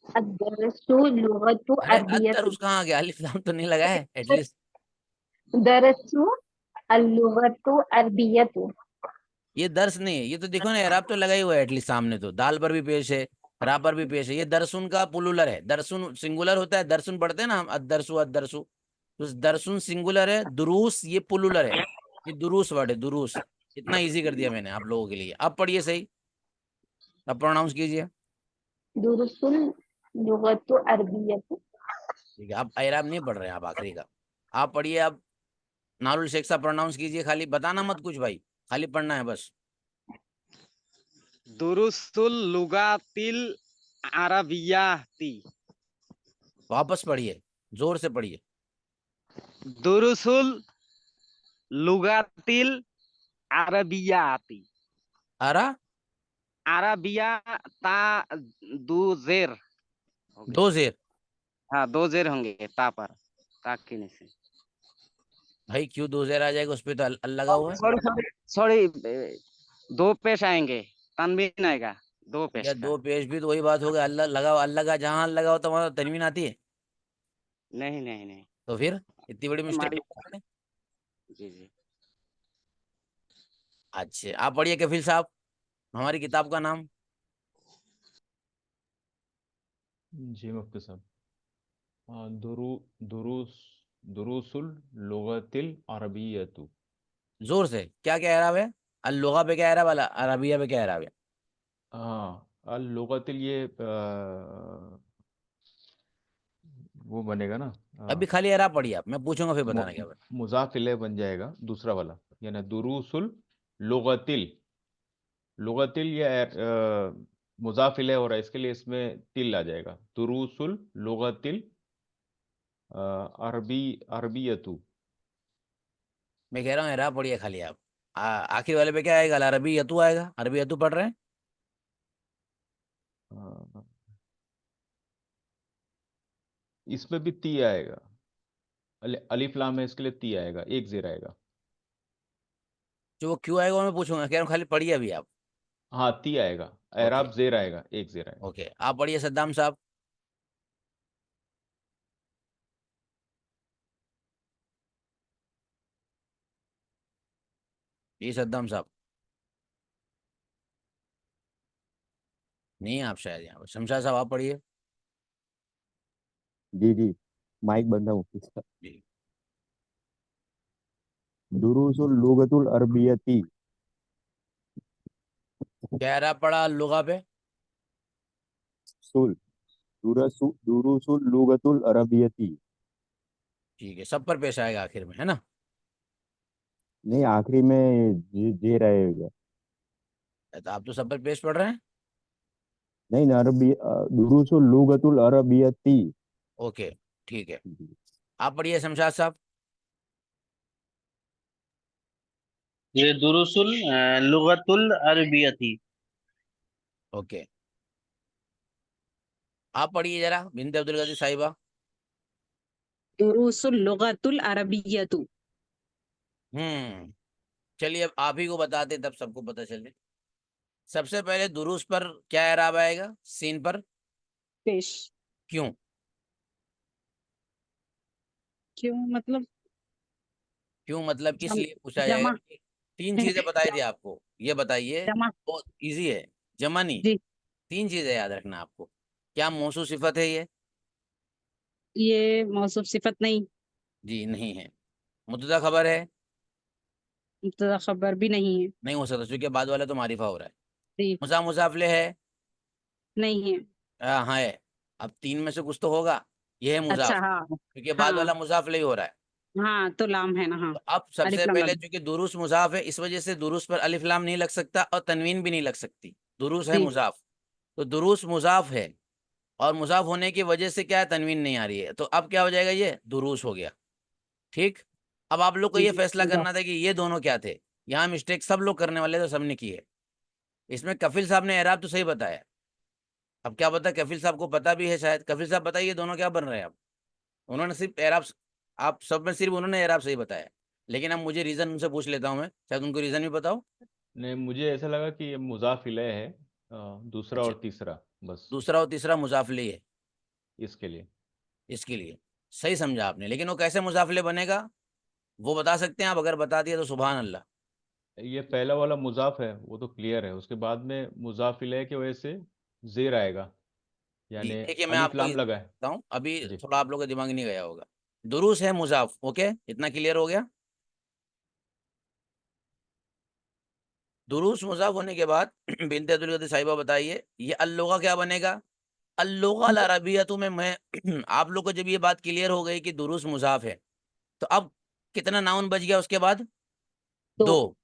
अदरसु लुगतु अरे अत्तर अरबियतु। उसका कहाँ गया, अलिफ लाम तो नहीं लगा है एटलीस्ट। दरसु अल्लुगतु अरबियतु। ये दर्स नहीं है, ये तो देखो ना, एराब तो लगा ही हुआ है एटलीस्ट सामने, तो दाल पर भी पेश है, रा पर भी पेश है। ये दरसुन का पुलुलर है, दरसुन सिंगुलर होता है, दरसुन पढ़ते हैं ना हम, अदरसु अदरसु। तो दरसुन सिंगुलर है, दुरूस ये पुलुलर है। ये दुरूस वर्ड है, दुरूस। इतना इजी कर दिया मैंने आप लोगों के लिए। अब पढ़िए सही, अब प्रोनाउंस कीजिए। दुरुसुल लुगतु अरबियतु। ठीक है, अब एराब नहीं पढ़ रहे हैं आप आखिरी का। आप पढ़िए अब। नारुल शेख साहब प्रोनाउंस कीजिए, खाली बताना मत कुछ भाई, खाली पढ़ना है बस। दुरुस्तुल लुगातिल अरबियाती। वापस पढ़िए, जोर से पढ़िए। दुरुसुल लुगातिल अरबियाती। अरा अरबिया ता दो जेर हो गया। दो जेर। हाँ, दो जेर होंगे ता पर, ता के नीचे। भाई क्यों दो जेर आ जाएगा, उस पर तो अल लगा हुआ है। सॉरी सॉरी सॉरी, दो पेश आएंगे, तनवीन आएगा दो पेश या का। दो पेश भी तो वही बात हो गई, अल्लाह लगा, अल्लाह का जहां लगा होता वहां तो तनवीन आती है। नहीं नहीं नहीं। तो फिर इतनी बड़ी मिस्टेक। हमारी जी जी। अच्छा आप पढ़िए कफील साहब, हमारी किताब का नाम। जी मुफ्ती साहब। दुरू दुरूस दुरूसुल लुगतिल अरबियतु। जोर से, क्या क्या एराब है? अल्लुगा पे क्या एराब, अल अरबिया पे क्या एराब है? हाँ, अल लुगतिल ये वो बनेगा ना। अभी खाली एराब पढ़िए आप, मैं पूछूंगा फिर बताना क्या। मुजाफ इले बन जाएगा दूसरा वाला, यानी दुरूसुल लुगतिल। लुगतिल ये मुजाफ इले हो रहा है, इसके लिए इसमें तिल आ जाएगा। दुरूसुल लुगतिल अरबी अरबियतु। मैं कह रहा हूँ एराब पढ़िए खाली आप। आखिर वाले पे क्या आएगा, अल अरबी यतु आएगा। अरबी यतु पढ़ रहे हैं? अ, इसमें भी ती आएगा। अलिफ लाम है, इसके लिए ती आएगा, एक जेर आएगा। जो वो क्यों आएगा वो मैं पूछूंगा, कह रहा हूँ खाली पढ़िए अभी आप। हाँ, ती आएगा। ओके एराब जेर आएगा, एक जेर आएगा। ओके, आप पढ़िए सद्दाम साहब। जी सद्दाम साहब। नहीं आप शायद यहाँ पर, शमशाद साहब आप पढ़िए। जी जी, माइक बंद है मुफ्ती साहब। जी। दुरूसुल लुगतुल अरबियती। क्या एराब पढ़ा लुगा पे? सुल दुरूसुल लुगतुल अरबियती। ठीक है, सब पर पेश आएगा आखिर में, है ना? नहीं, आखिरी में जे रहेगा। तो आप तो सब पर पेश पढ़ रहे हैं। नहीं ना, दुरूसुल लुगतुल अरबियती। ओके ठीक है, आप पढ़िए शमशाद साहब। ये दुरुसुल लुगतुल अरबियती। ओके, आप पढ़िए जरा बिनते अब्दुल गनी साहिबा। दुरूसुल लुगतुल अरबियतु। चलिए अब आप ही को बताते तब सबको पता चले। सबसे पहले दुरूस पर क्या एराब आएगा, सीन पर? पेश। क्यों? क्यों मतलब? क्यों मतलब जम, इसलिए पूछा जाएगा जमा। कि तीन चीजें बताई थी आपको, ये बताइए। जमा। बहुत इजी है। जमा नहीं, जी, तीन चीजें याद रखना आपको। क्या मौसू सिफत है ये? ये मौसूफ सिफत नहीं। जी नहीं है। मुब्तदा खबर है? मुब्तदा खबर भी नहीं है। नहीं हो सकता क्योंकि बाद वाला तो मारिफा हो रहा है। जी, मुसाफले है? नहीं है। हाँ है। अब तीन में से कुछ तो होगा। ये है अच्छा मुजाफ, हाँ। क्योंकि बाद हाँ वाला मुजाफले ही हो रहा है। हाँ तो लाम है ना, हाँ तो अब सबसे अलिफ लाम पहले लग चूंकि दुरूस मुजाफ है, इस वजह से दुरूस पर अलिफ लाम नहीं लग सकता और तनवीन भी नहीं लग सकती। दुरूस है जी मुजाफ, तो दुरूस मुजाफ है और मुजाफ होने की वजह से क्या है, तनवीन नहीं आ रही है, तो अब क्या हो जाएगा, ये दुरूस हो गया। ठीक। अब आप लोग को जी ये फैसला मुजाफ। करना था कि ये दोनों क्या थे। यहाँ मिस्टेक सब लोग करने वाले, तो सबने की है। इसमें कफिल साहब ने एराब तो सही बताया। अब क्या पता कफिल साहब को पता भी है शायद। कफिल साहब बताइए दोनों क्या बन रहे हैं अब। उन्होंने सिर्फ एराब, आप सब में सिर्फ उन्होंने एराब सही बताया। लेकिन अब मुझे रीजन उनसे पूछ लेता हूँ मैं, शायद उनको रीजन भी बताओ। नहीं, मुझे ऐसा लगा कि ये मुजाफ इलैह है, दूसरा अच्छा, और तीसरा, बस दूसरा और तीसरा मुजाफले है इसके लिए। इसके लिए। सही समझा आपने, लेकिन वो कैसे मुजाफले बनेगा वो बता सकते हैं आप? अगर बता दिया तो सुभान अल्लाह। ये पहला वाला मुजाफ है वो तो क्लियर है, उसके बाद में मुजाफ इलैह की वजह से जेर आएगा, यानी देखिए मैं अलिफ आपको लाम लगा है। बताता हूँ, अभी जी। थोड़ा आप लोग का दिमाग नहीं गया होगा। दुरूस है मुजाफ, ओके, इतना क्लियर हो गया। दुरूस मुजाफ होने के बाद बिनते अब्दुल कदीर साहिबा बताइए, ये अल्लुगा क्या बनेगा? अल्लुगा अल अरबियतु में मैं आप लोग को जब ये बात क्लियर हो गई कि दुरूस मुजाफ है, तो अब कितना नाउन बच गया उसके बाद? तो दो।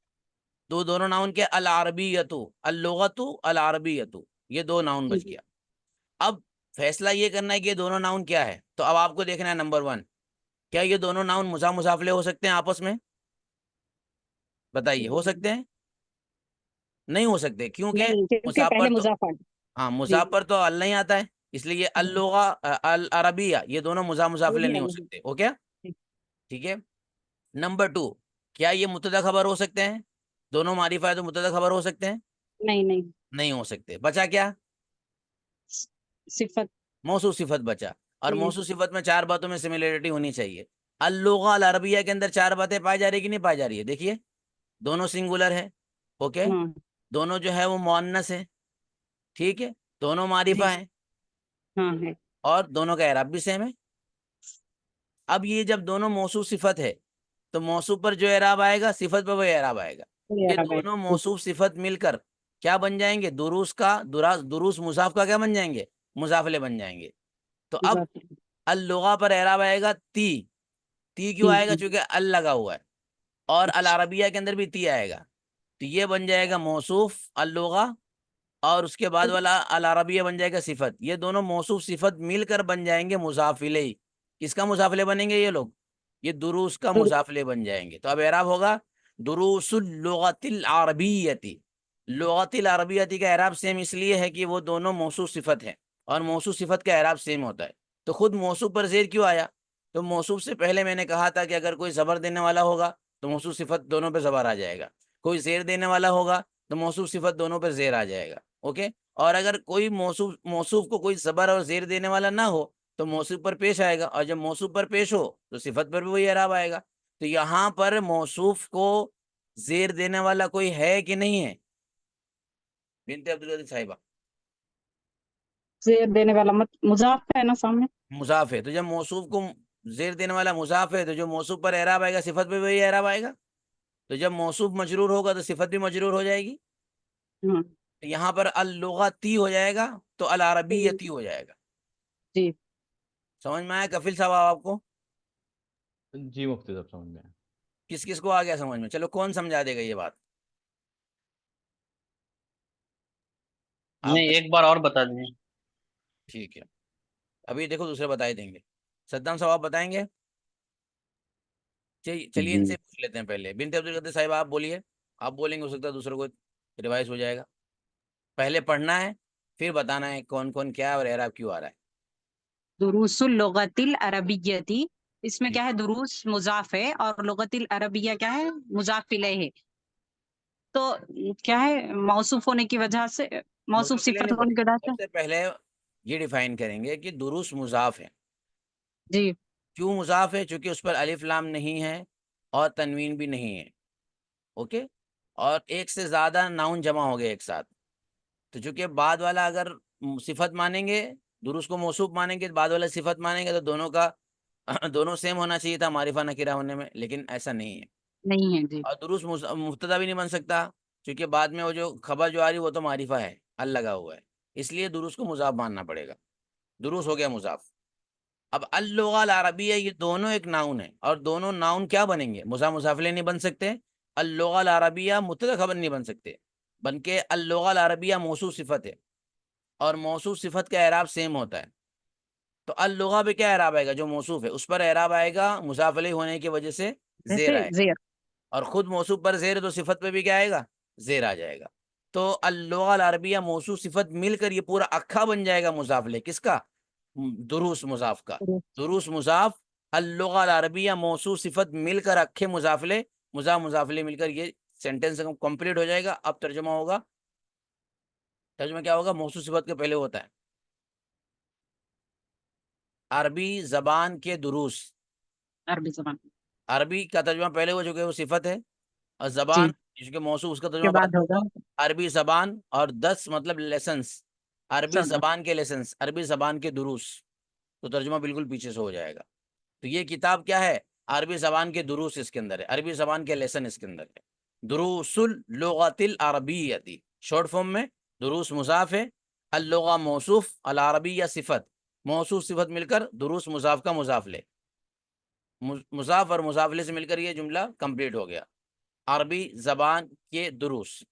दो दोनों नाउन के, अल अरबियतु अल्लुगतु अल अरबियतु, ये दो नाउन बच जी गया। अब फैसला ये करना है कि ये दोनों नाउन क्या है। तो अब आपको देखना है नंबर वन, क्या ये दोनों नाउन मुजाफले हो सकते हैं आपस में? बताइए, हो सकते हैं? नहीं हो सकते, क्योंकि नहीं, क्योंकि मुसाफ पहले पर तो, मुजाफर। हाँ जी मुसाफ पर तो अल नहीं आता है, इसलिए अल्लुगा अल अरबिया, ये दोनों मुजाफले अरबिया नहीं हो नहीं। सकते। ओके, जी, ठीक है। नंबर टू, क्या ये मुब्तदा खबर हो सकते हैं? दोनों मारिफा है तो मुब्तदा खबर हो सकते हैं? नहीं नहीं नहीं हो सकते। बचा क्या? सिफत। मौसूफ सिफत बचा। और जी मौसूफ सिफत में चार बातों में सिमिलरिटी होनी चाहिए। अल्लुगा अल अरबिया के अंदर चार बातें पाई जा रही कि नहीं पाई जा रही है? देखिए, दोनों सिंगुलर है, ओके, हाँ दोनों जो है वो मुअन्नस है, ठीक है, दोनों जी मारिफा है, हाँ है। और दोनों का एराब भी सेम है। अब ये जब दोनों मौसूफ सिफत है, तो मौसूफ पर जो एराब आएगा सिफत पर वही एराब आएगा। कोई ये अरब है। दोनों मौसूफ सिफत मिलकर क्या बन जाएंगे? दुरूस मुजाफ का क्या बन जाएंगे? मुजाफले बन जाएंगे। तो अब मुजाफर। अल-लुगा पर एराब आएगा ती। ती क्यों जी आएगा? जी क्योंकि अल लगा हुआ है, और अल अच्छा अरबिया के अंदर भी ती आएगा। तो ये बन जाएगा मौसूफ अल-लुगा, और उसके बाद वाला अल अरबिया बन जाएगा सिफत। ये दोनों मौसूफ सिफत मिलकर बन जाएंगे मुजाफिले। किसका मुजाफिले बनेंगे ये लोग? ये दुरूस का दुर- मुजाफिले बन जाएंगे। तो अब एराब होगा दुरूसुल लुगतिल अरबियती। लुगतिल अरबियती का एराब सेम इसलिए है कि वो दोनों मौसूफ सिफत है, और मौसूफ सिफत का एराब सेम होता है। तो खुद मौसूफ पर जेर क्यों आया? तो मौसूफ से पहले मैंने कहा था कि अगर कोई जबर देने वाला होगा तो मौसूफ सिफत दोनों पे जबर आ जाएगा, कोई जेर देने वाला होगा तो मौसूफ सिफत दोनों पर जेर आ जाएगा। ओके, और अगर कोई मौसूफ मौसूफ को कोई जबर और जेर देने वाला ना हो तो मौसूफ पर पेश आएगा, और जब मौसूफ पर पेश हो तो सिफत पर भी वही एराब आएगा। तो यहाँ पर मौसूफ को जेर देने वाला कोई है कि नहीं है? बिनते अब्दुल कदीर साहिबा, जेर देने वाला मत मुजाफ है ना सामने। मुजाफ है, तो जब मौसूफ को जेर देने वाला मुजाफ है तो जो मौसूफ पर एराब आएगा सिफत पे वही एराब आएगा। तो जब मौसूफ मजरूर होगा तो सिफत भी मजरूर हो जाएगी। हाँ तो यहाँ पर अल-लुगती हो जाएगा, तो अल अरबियती हो जाएगा। जी समझ में आया कफिल साहब आपको? जी मुफ्ती साहब, समझ में आया। किस किस को आ गया समझ में? चलो कौन समझा देगा ये बात? आप? नहीं, एक बार और बता दें। ठीक है, अभी देखो दूसरे बताए देंगे। सद्दाम साहब आप बताएंगे? चलिए जी। इनसे पूछ लेते हैं पहले। बिनते अब्दुल कदीर साहिब आप बोलिए। आप बोलेंगे, हो सकता है दूसरों को रिवाइज हो जाएगा। पहले पढ़ना है, फिर बताना है कौन कौन क्या है और एराब क्यों आ रहा है। दुरूसुल लुगतिल अरबियती, इसमें ठीक। क्या है, दुरूस मुजाफ है और लुगतिल अरबिया क्या है, मुजाफ इलैह है। तो क्या है, मौसूफ होने की वजह से, मौसूफ मुजाफिले सिफत नहीं होने की पढ़ेंगे, वजह से। सबसे पहले ये डिफाइन करेंगे कि दुरूस मुजाफ है। जी क्यों मुजाफ है? क्योंकि उस पर अलिफ लाम नहीं है और तनवीन भी नहीं है। ओके, और एक से ज्यादा नाउन जमा हो गए एक साथ। तो चूंकि बाद वाला अगर सिफत मानेंगे, दुरुस्त को मौसूफ मानेंगे, तो बाद वाला सिफत मानेंगे, तो दोनों का दोनों सेम होना चाहिए था मारिफा नकीरा होने में, लेकिन ऐसा नहीं है। नहीं है। जी और दुरुस्त मुब्तदा भी नहीं बन सकता, क्योंकि बाद में वो जो खबर जो आ रही है वो तो मारिफा है, अल लगा हुआ है, इसलिए दुरुस्त को मुजाफ मानना पड़ेगा। दुरुस्त हो गया मुजाफ। अब अल-लुगा अल-अरबिया ये दोनों एक नाउन है, और दोनों नाउन क्या बनेंगे? मुज़ाफ़-मुज़ाफ़-इलैह नहीं बन सकते, अल-लुगा अल-अरबिया मुब्तदा खबर नहीं बन सकते, बल्कि अल-लुगा अल-अरबिया मौसूफ़ सिफ़त है, और मौसूफ़ सिफ़त का एराब सेम होता है। तो अल-लुगा पे क्या एराब आएगा? जो मौसूफ़ है उस पर एराब आएगा मुज़ाफ़ इलैह होने की वजह से ज़ेर जैसे आएगा, जेर। और खुद मौसूफ़ पर ज़ेर है तो सिफ़त पे भी क्या आएगा? ज़ेर आ जाएगा। तो अल-लुगा अल-अरबिया मौसूफ़ सिफ़त मिलकर ये पूरा अक्खा बन जाएगा मुज़ाफ़ इलैह किसका? दुरूस मुज़ाफ़ का। दुरूस मुज़ाफ़, अल-लुगा अल-अरबिया मौसूफ़ सिफ़त मिलकर अक्खे मुज़ाफ़ इलैह, मुज़ाफ़ इलैह मिलकर ये सेंटेंस कंप्लीट हो जाएगा। अब तर्जुमा होगा। तर्जुमा क्या होगा? मौसूफ़ सिफ़त के पहले होता है अरबी ज़बान के दुरूस। अरबी ज़बान अरबी का तर्जुमा पहले हो चुका है, वो सिफ़त है, और जी ज़बान जिसके मौसूफ़ उसका के तर्जुमा बाद बाद में होगा होगा। अरबी ज़बान और 10 मतलब लेसन्स, अरबी सदर। ज़बान के लेसन्स, अरबी ज़बान के दुरूस। तो तर्जुमा बिल्कुल पीछे से हो जाएगा। तो ये किताब क्या है? अरबी ज़बान के दुरूस इसके अंदर है, अरबी ज़बान के लेसन इसके अंदर है। दुरूसुल लुगतिल अरबिय्यती, शॉर्ट फॉर्म में दुरूस मुज़ाफ़ है, अल-लुगा मौसूफ़, अल-अरबिय्या सिफ़त, मौसूफ़ सिफ़त मिलकर दुरूस मुज़ाफ़ का मुज़ाफ़ ले, मुज़ाफ़ और मुज़ाफ़ इलैह से मिलकर ये जुमला कंप्लीट हो गया। अरबी ज़बान के दुरूस।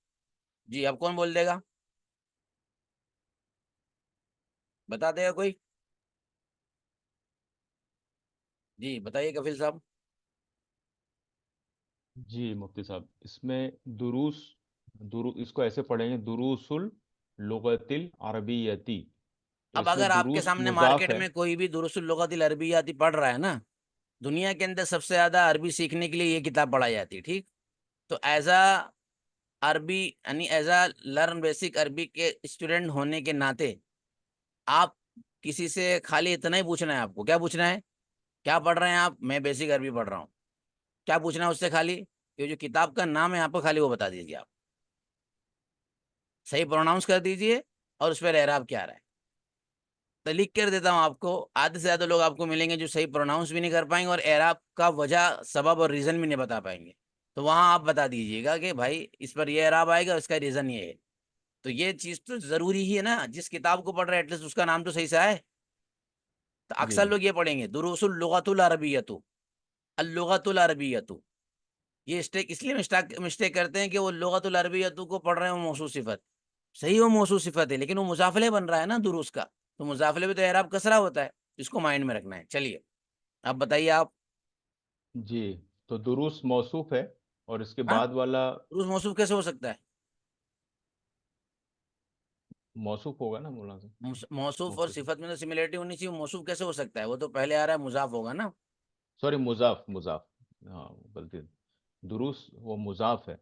जी, अब कौन बोल देगा? बता देगा कोई? जी, बताइए कफ़ील साहब। जी मुफ्ती साहब, इसमें दुरूस इसको ऐसे पढ़ेंगे, दुरूसुल लुगतिल अरबियती। तो अब इसमें अगर आपके दुरूस सामने मुजाफ मार्केट है। में कोई भी दुरूसुल लुगतिल अरबियती पढ़ रहा है ना, दुनिया के अंदर सबसे ज़्यादा अरबी सीखने के लिए ये किताब पढ़ाई जाती है, ठीक? तो एज़ अ अरबी यानी एज़ अ लर्न बेसिक अरबी के स्टूडेंट होने के नाते, आप किसी से खाली इतना ही पूछना है आपको। क्या पूछना है? क्या पढ़ रहे हैं आप? मैं बेसिक अरबी पढ़ रहा हूँ। क्या पूछना है उससे खाली? ये जो किताब का नाम है आपको खाली वो बता दीजिए आप। सही प्रोनाउंस कर दीजिए और उस पर एराब क्या आ रहा है। तो लिख कर देता हूँ आपको, आधे से ज़्यादा लोग आपको मिलेंगे जो सही प्रोनाउंस भी नहीं कर पाएंगे और एराब का वजह, सबब और रीज़न भी नहीं बता पाएंगे। तो वहाँ आप बता दीजिएगा कि भाई इस पर ये एराब आएगा, इसका रीज़न ये है। तो ये चीज़ तो ज़रूरी ही है ना, जिस किताब को पढ़ रहे हैं एटलीस्ट उसका नाम तो सही से आए। तो जी अक्सर लोग ये पढ़ेंगे दुरूसुल लुगतुल अरबियतु, अल लुगतुल अरबियतु। ये मिस्टेक इसलिए मिस्टेक करते हैं कि वो लुगतुल अरबियतु को पढ़ रहे हैं वो मौसूफ़ सिफ़त। सही वो मौसूफ़ सिफ़त है, लेकिन वो मुज़ाफ़ बन रहा है ना दुरूस का, तो मुज़ाफ़ में तो एराब कसरा होता है। इसको माइंड में रखना है। चलिए, अब बताइए आप। जी, तो दुरूस मौसूफ है, और इसके हाँ, बाद वाला दुरूस मौसूफ़ कैसे हो सकता है? मौसूफ होगा ना मौलाना। मौसूफ़ और मुफ्ती साहब, सिफ़त में तो सिमिलरिटी होनी चाहिए, मौसूफ़ कैसे हो सकता है? वो तो पहले आ रहा है, मुज़ाफ़ होगा ना। सॉरी, मुजाफ मुजाफ, हाँ गलती। दुरूस वो मुजाफ है,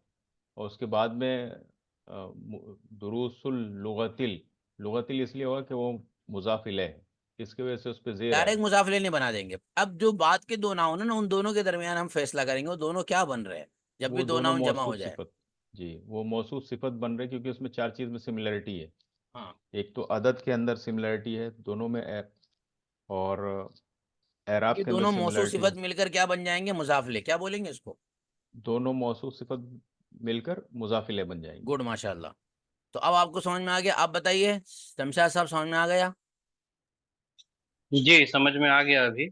और उसके बाद में दुरूसुल लुगतिल, लुगतिल इसलिए होगा कि वो मुजाफ इलैह है, इसकी वजह से उस पर जेर डायरेक्ट आएगा। मुज़ाफ़ नहीं बना देंगे। अब जो बात के दो नाउन है ना, उन दोनों के दरमियान हम फैसला करेंगे वो दोनों क्या बन रहे हैं, जब भी वो दो दोनों नाउन जमा हो मौसूफ जाए। सिफत, जी वो मौसूफ सिफत बन रहे, क्योंकि उसमें चार चीज में सिमिलरिटी है। हाँ, एक तो अदद के अंदर सिमिलरिटी है दोनों में, और एराब ये के अंदर दोनों मौसूफ़ सिमिलरिटी सिफ़त है। मिलकर क्या बन जाएंगे? मुज़ाफ़ इलैह। क्या बोलेंगे इसको? दोनों मौसूफ सिफत मिलकर मुजाफिले बन जाएंगे। गुड, माशाल्लाह। तो अब आपको समझ में आ गया। आप बताइए, शमशाद साहब, समझ में आ गया? जी समझ में आ गया अभी।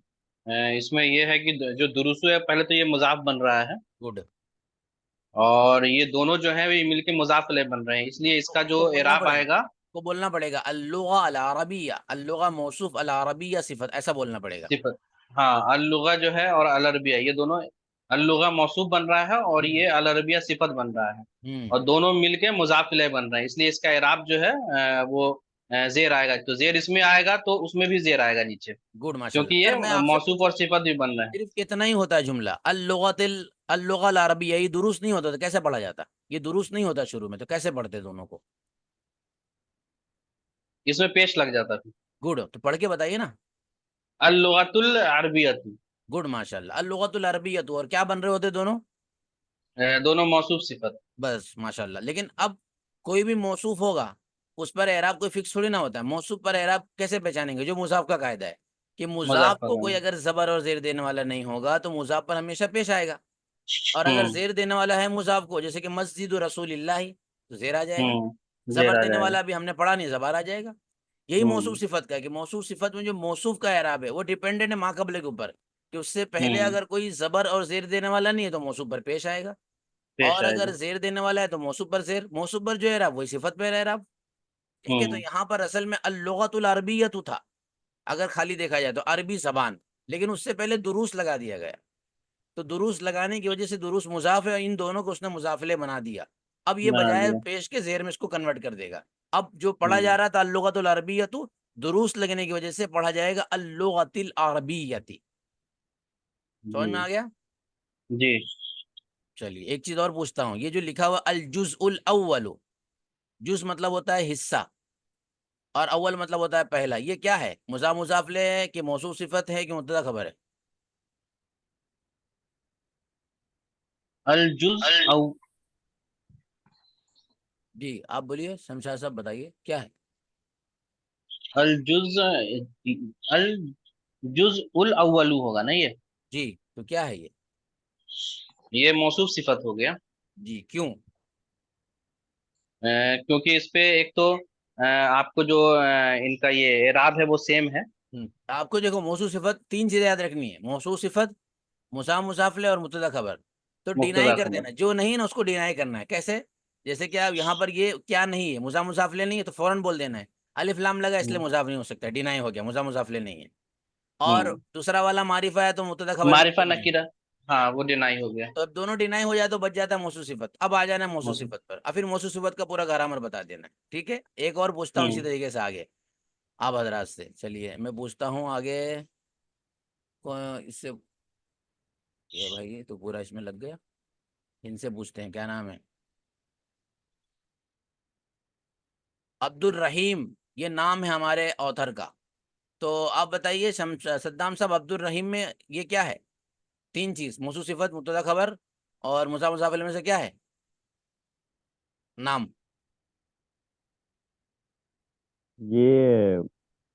इसमें ये है कि जो दुरुसु है पहले तो ये मुजाफ बन रहा है, गुड। और ये दोनों जो है ये मिलके मुजाफ इलैह बन रहे हैं, इसलिए तो इसका उसको जो बोलना एराब पड़ेगा, आएगा। उसको बोलना पड़ेगा अल-लुगा अल-अरबिय्या, अल-लुगा मौसूफ, अल-अरबिय्या सिफ़त, ऐसा बोलना पड़ेगा। सिफत, हाँ अल-लुगा जो है और अल-अरबिया ये दोनों, अल-लुगा मौसूफ बन रहा है और हम्म। ये अल-अरबिया सिफत बन रहा है, हम्म। और दोनों मिलके मुजाफ इलैह बन रहे हैं, इसलिए इसका एराब जो है वो जेर आएगा, तो जेर इसमें आएगा तो उसमें भी जेर आएगा नीचे, गुड, क्योंकि माशाल्लाह। ये सर मैं आपसे मौसूफ पूछूं, और सिफत भी बन रहे हैं। सिर्फ इतना ही होता है जुमला अल-लुगा अल-अरबिय्या, ये दुरुस्त नहीं होता तो कैसे पढ़ा जाता? ये दुरुस्त नहीं होता शुरू में, तो कैसे पढ़ते दोनों को? इसमें पेश लग जाता है। गुड, तो पढ़ के बताइए ना। अल-लुगतुल अरबियतु, गुड, माशाल्लाह। अल-लुगतुल अरबिय्यतु, और क्या बन रहे होते दोनों? दोनों मौसूफ सिफत। बस, माशाल्लाह। लेकिन अब कोई भी मौसूफ होगा, उस पर एराब कोई फिक्स थोड़ी ना होता है। मौसूफ पर एराब कैसे पहचानेंगे? जो मुजाफ का कायदा है कि मुजाफ मजाक को कर कोई अगर जबर और जेर देने वाला नहीं होगा तो मुजाफ पर हमेशा पेश आएगा, और अगर हम्म जेर देने वाला है मुजाफ को, जैसे कि मस्जिद रसूलिल्लाह, तो जेर आ जाएगा। जेर जबर आ देने जाएगा। वाला भी हमने पढ़ा नहीं, जबर आ जाएगा। यही मौसूफ सिफत का है कि मौसूफ सिफत में जो मौसूफ का एराब है वो डिपेंडेंट है मा कबले के ऊपर, कि उससे पहले अगर कोई जबर और जेर देने वाला नहीं है तो मौसूफ पर पेश आएगा, पेश और अगर आएगा। जेर देने वाला है तो मौसूफ पर जेर, मौसूफ पर जो एराब वही सिफत पर एराब। ठीक है, तो यहाँ पर असल में अल-लुगतुल अरबिय्यतु था अगर खाली देखा जाए तो अरबी जबान, लेकिन उससे पहले दुरूस लगा दिया गया, तो दुरूस लगाने की वजह से दुरूस मुजाफ है, इन दोनों को उसने मुजाफिले बना दिया। अब ये बना बजाय दिया। पेश के जेर में इसको कन्वर्ट कर देगा। अब जो पढ़ा जा रहा था अल-लुगतुल अरबिय्यतु, दुरूस लगने की वजह से पढ़ा जाएगा अल-लुगतिल अरबिय्यति। समझ में आ गया? जी। चलिए एक चीज और पूछता हूँ, ये जो लिखा हुआ अल जुज़उल अव्वलु, जुज मतलब होता है हिस्सा और अव्वल मतलब होता है पहला, ये क्या है? मुजाफिले है कि मौसूफ सिफत है कि मुब्तदा खबर है? अल जुज औ जी आप बोलिए, शमशाद साहब बताइए क्या है? अल जुज अल जुज उल अव्वलु होगा ना ये? जी तो क्या है ये मौसूफ सिफत हो गया। जी क्यों? क्योंकि इस पे एक तो आपको जो इनका ये एराब है वो सेम है। आपको देखो मौसूफ सिफत तीन चीजें याद रखनी है, मौसूफ सिफत, मुसाफिले और मुब्तदा खबर। तो डिनाई मुब्तदा कर खबर। देना, जो नहीं है ना उसको डिनाई करना है। कैसे? जैसे कि आप यहाँ पर ये क्या नहीं है, मुसाफिले नहीं है तो फौरन बोल देना है अलिफ लाम लगा इसलिए मुजाफ नहीं हो सकता, डिनाई हो गया, मुसाफिले नहीं है। और हम्म। दूसरा वाला मारिफा है तो मुब्तदा खबर में मारिफा कोई नहीं है, नकीरा। हाँ वो डिनाई हो गया। तो अब दोनों डिनाई हो जाए तो बच जाता है मौसूफ सिफत। अब आ जाना है मौसूफ मौसूफ। सिफत पर, अब फिर मौसूफ सिफत का पूरा ग्रामर बता देना है। ठीक है, एक और पूछता हूँ इसी हम्म। तरीके से आगे आप हजरात से। चलिए मैं पूछता हूँ आगे, इससे, ये भाई ये तो पूरा इसमें लग गया, इनसे पूछते हैं क्या नाम है, अब्दुल रहीम, ये नाम है हमारे ऑथर का। तो आप बताइए सद्दाम साहब, अब्दुल रहीम में ये क्या है? तीन चीज, मौसूफ सिफत, मुब्तदा खबर और मुसाफिल में से क्या है नाम? ये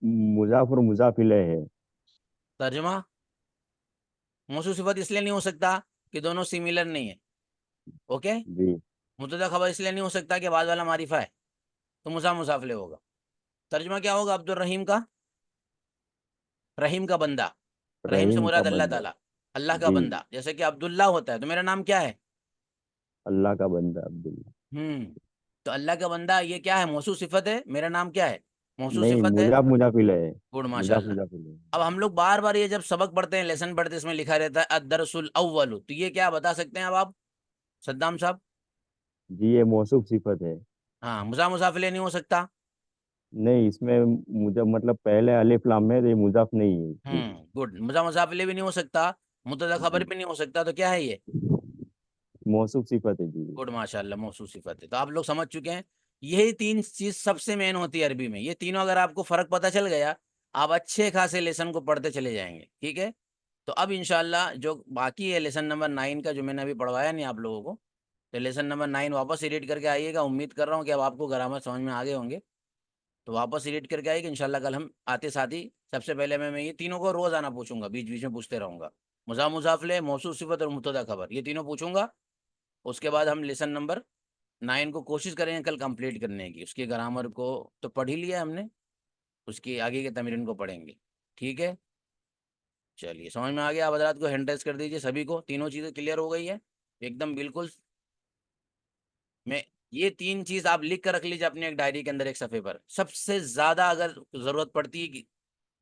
मुजाफ और मुजाफिले है। तर्जुमा? मौसूफ सिफत इसलिए नहीं हो सकता कि दोनों सिमिलर नहीं है, ओके। जी। मुब्तदा खबर इसलिए नहीं हो सकता कि बाद वाला मारिफा है, तो मुसाफिले होगा। तर्जुमा क्या होगा अब्दुल रहीम का? रहीम का बंदा, रहीम से रहीम का मुराद अल्लाह बंदा। ताला, अल्लाह का जी। बंदा। जैसे कि अब्दुल्ला होता है तो मेरा नाम क्या है? अल्लाह का बंदा अब्दुल्ला। तो अल्लाह का बंदा ये क्या है? मौसूफ सिफत है, मेरा नाम क्या है? मौसूफ नहीं, सिफत है। मुजाफ मुजाफिले है। गुड मुजाफ माशाल्लाह। मुजाफिले है। अब हम लोग बार बार ये जब सबक पढ़ते हैं, लेसन पढ़ते हैं, इसमें लिखा रहता है अद-दरसुल अव्वल, तो ये क्या बता सकते हैं अब आप सद्दाम साहब? जी, ये मौसूफ सिफत है। हाँ, मुसाफिले नहीं हो सकता। नहीं, इसमें मुझे मतलब पहले अलिफ लाम में, तो ये मुजाफ नहीं है इसलिए। गुड, मुसाफिले भी नहीं हो सकता, मुब्तदा खबर जी, भी नहीं हो सकता, तो क्या है ये? मौसूफ सिफत है जी। गुड माशाल्लाह, मौसूफ सिफत है। तो आप लोग समझ चुके हैं, यही तीन चीज सबसे मेन होती है अरबी में। ये तीनों अगर आपको फर्क पता चल गया, आप अच्छे खासे लेसन को पढ़ते चले जाएंगे। ठीक है, तो अब इंशाल्लाह जो बाकी है लेसन नंबर 9 का, जो मैंने अभी पढ़वाया नहीं आप लोगों को, तो लेसन नंबर 9 वापस रीड करके आइएगा। उम्मीद कर रहा हूँ कि अब आपको ग्रामर समझ में आ गए होंगे, तो वापस रीड करके आइएगा इंशाल्लाह। कल हम आते साथ ही सबसे पहले मैं ये तीनों को रोज आना पूछूंगा, बीच बीच में पूछते रहूंगा। मुसाफिले, मौसूफ सिफत और मुब्तदा खबर, ये तीनों पूछूंगा। उसके बाद हम लेसन नंबर 9 को कोशिश करेंगे कल कंप्लीट करने की। उसके ग्रामर को तो पढ़ ही लिया हमने, उसकी आगे के तमरीन को पढ़ेंगे। ठीक है, चलिए समझ में आ गया। आप हजरात को हैंड रेस कर दीजिए, सभी को तीनों चीज़ें क्लियर हो गई है एकदम बिल्कुल। मैं ये तीन चीज आप लिख कर रख लीजिए अपने एक डायरी के अंदर, एक सफ़े पर। सबसे ज़्यादा अगर ज़रूरत पड़ती है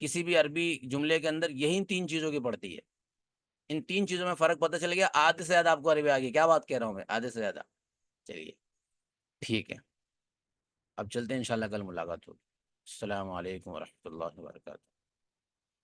किसी भी अरबी जुमले के अंदर, यही तीन चीज़ों की पड़ती है। इन तीन चीज़ों में फ़र्क पता चल गया, आधे से ज़्यादा आपको अरबी आ गई। क्या बात कह रहा हूँ मैं, आधे से ज़्यादा। चलिए ठीक है, अब चलते हैं इंशाल्लाह, कल मुलाकात होगी। अस्सलामु अलैकुम वरहमतुल्लाहि वबरकातुहू।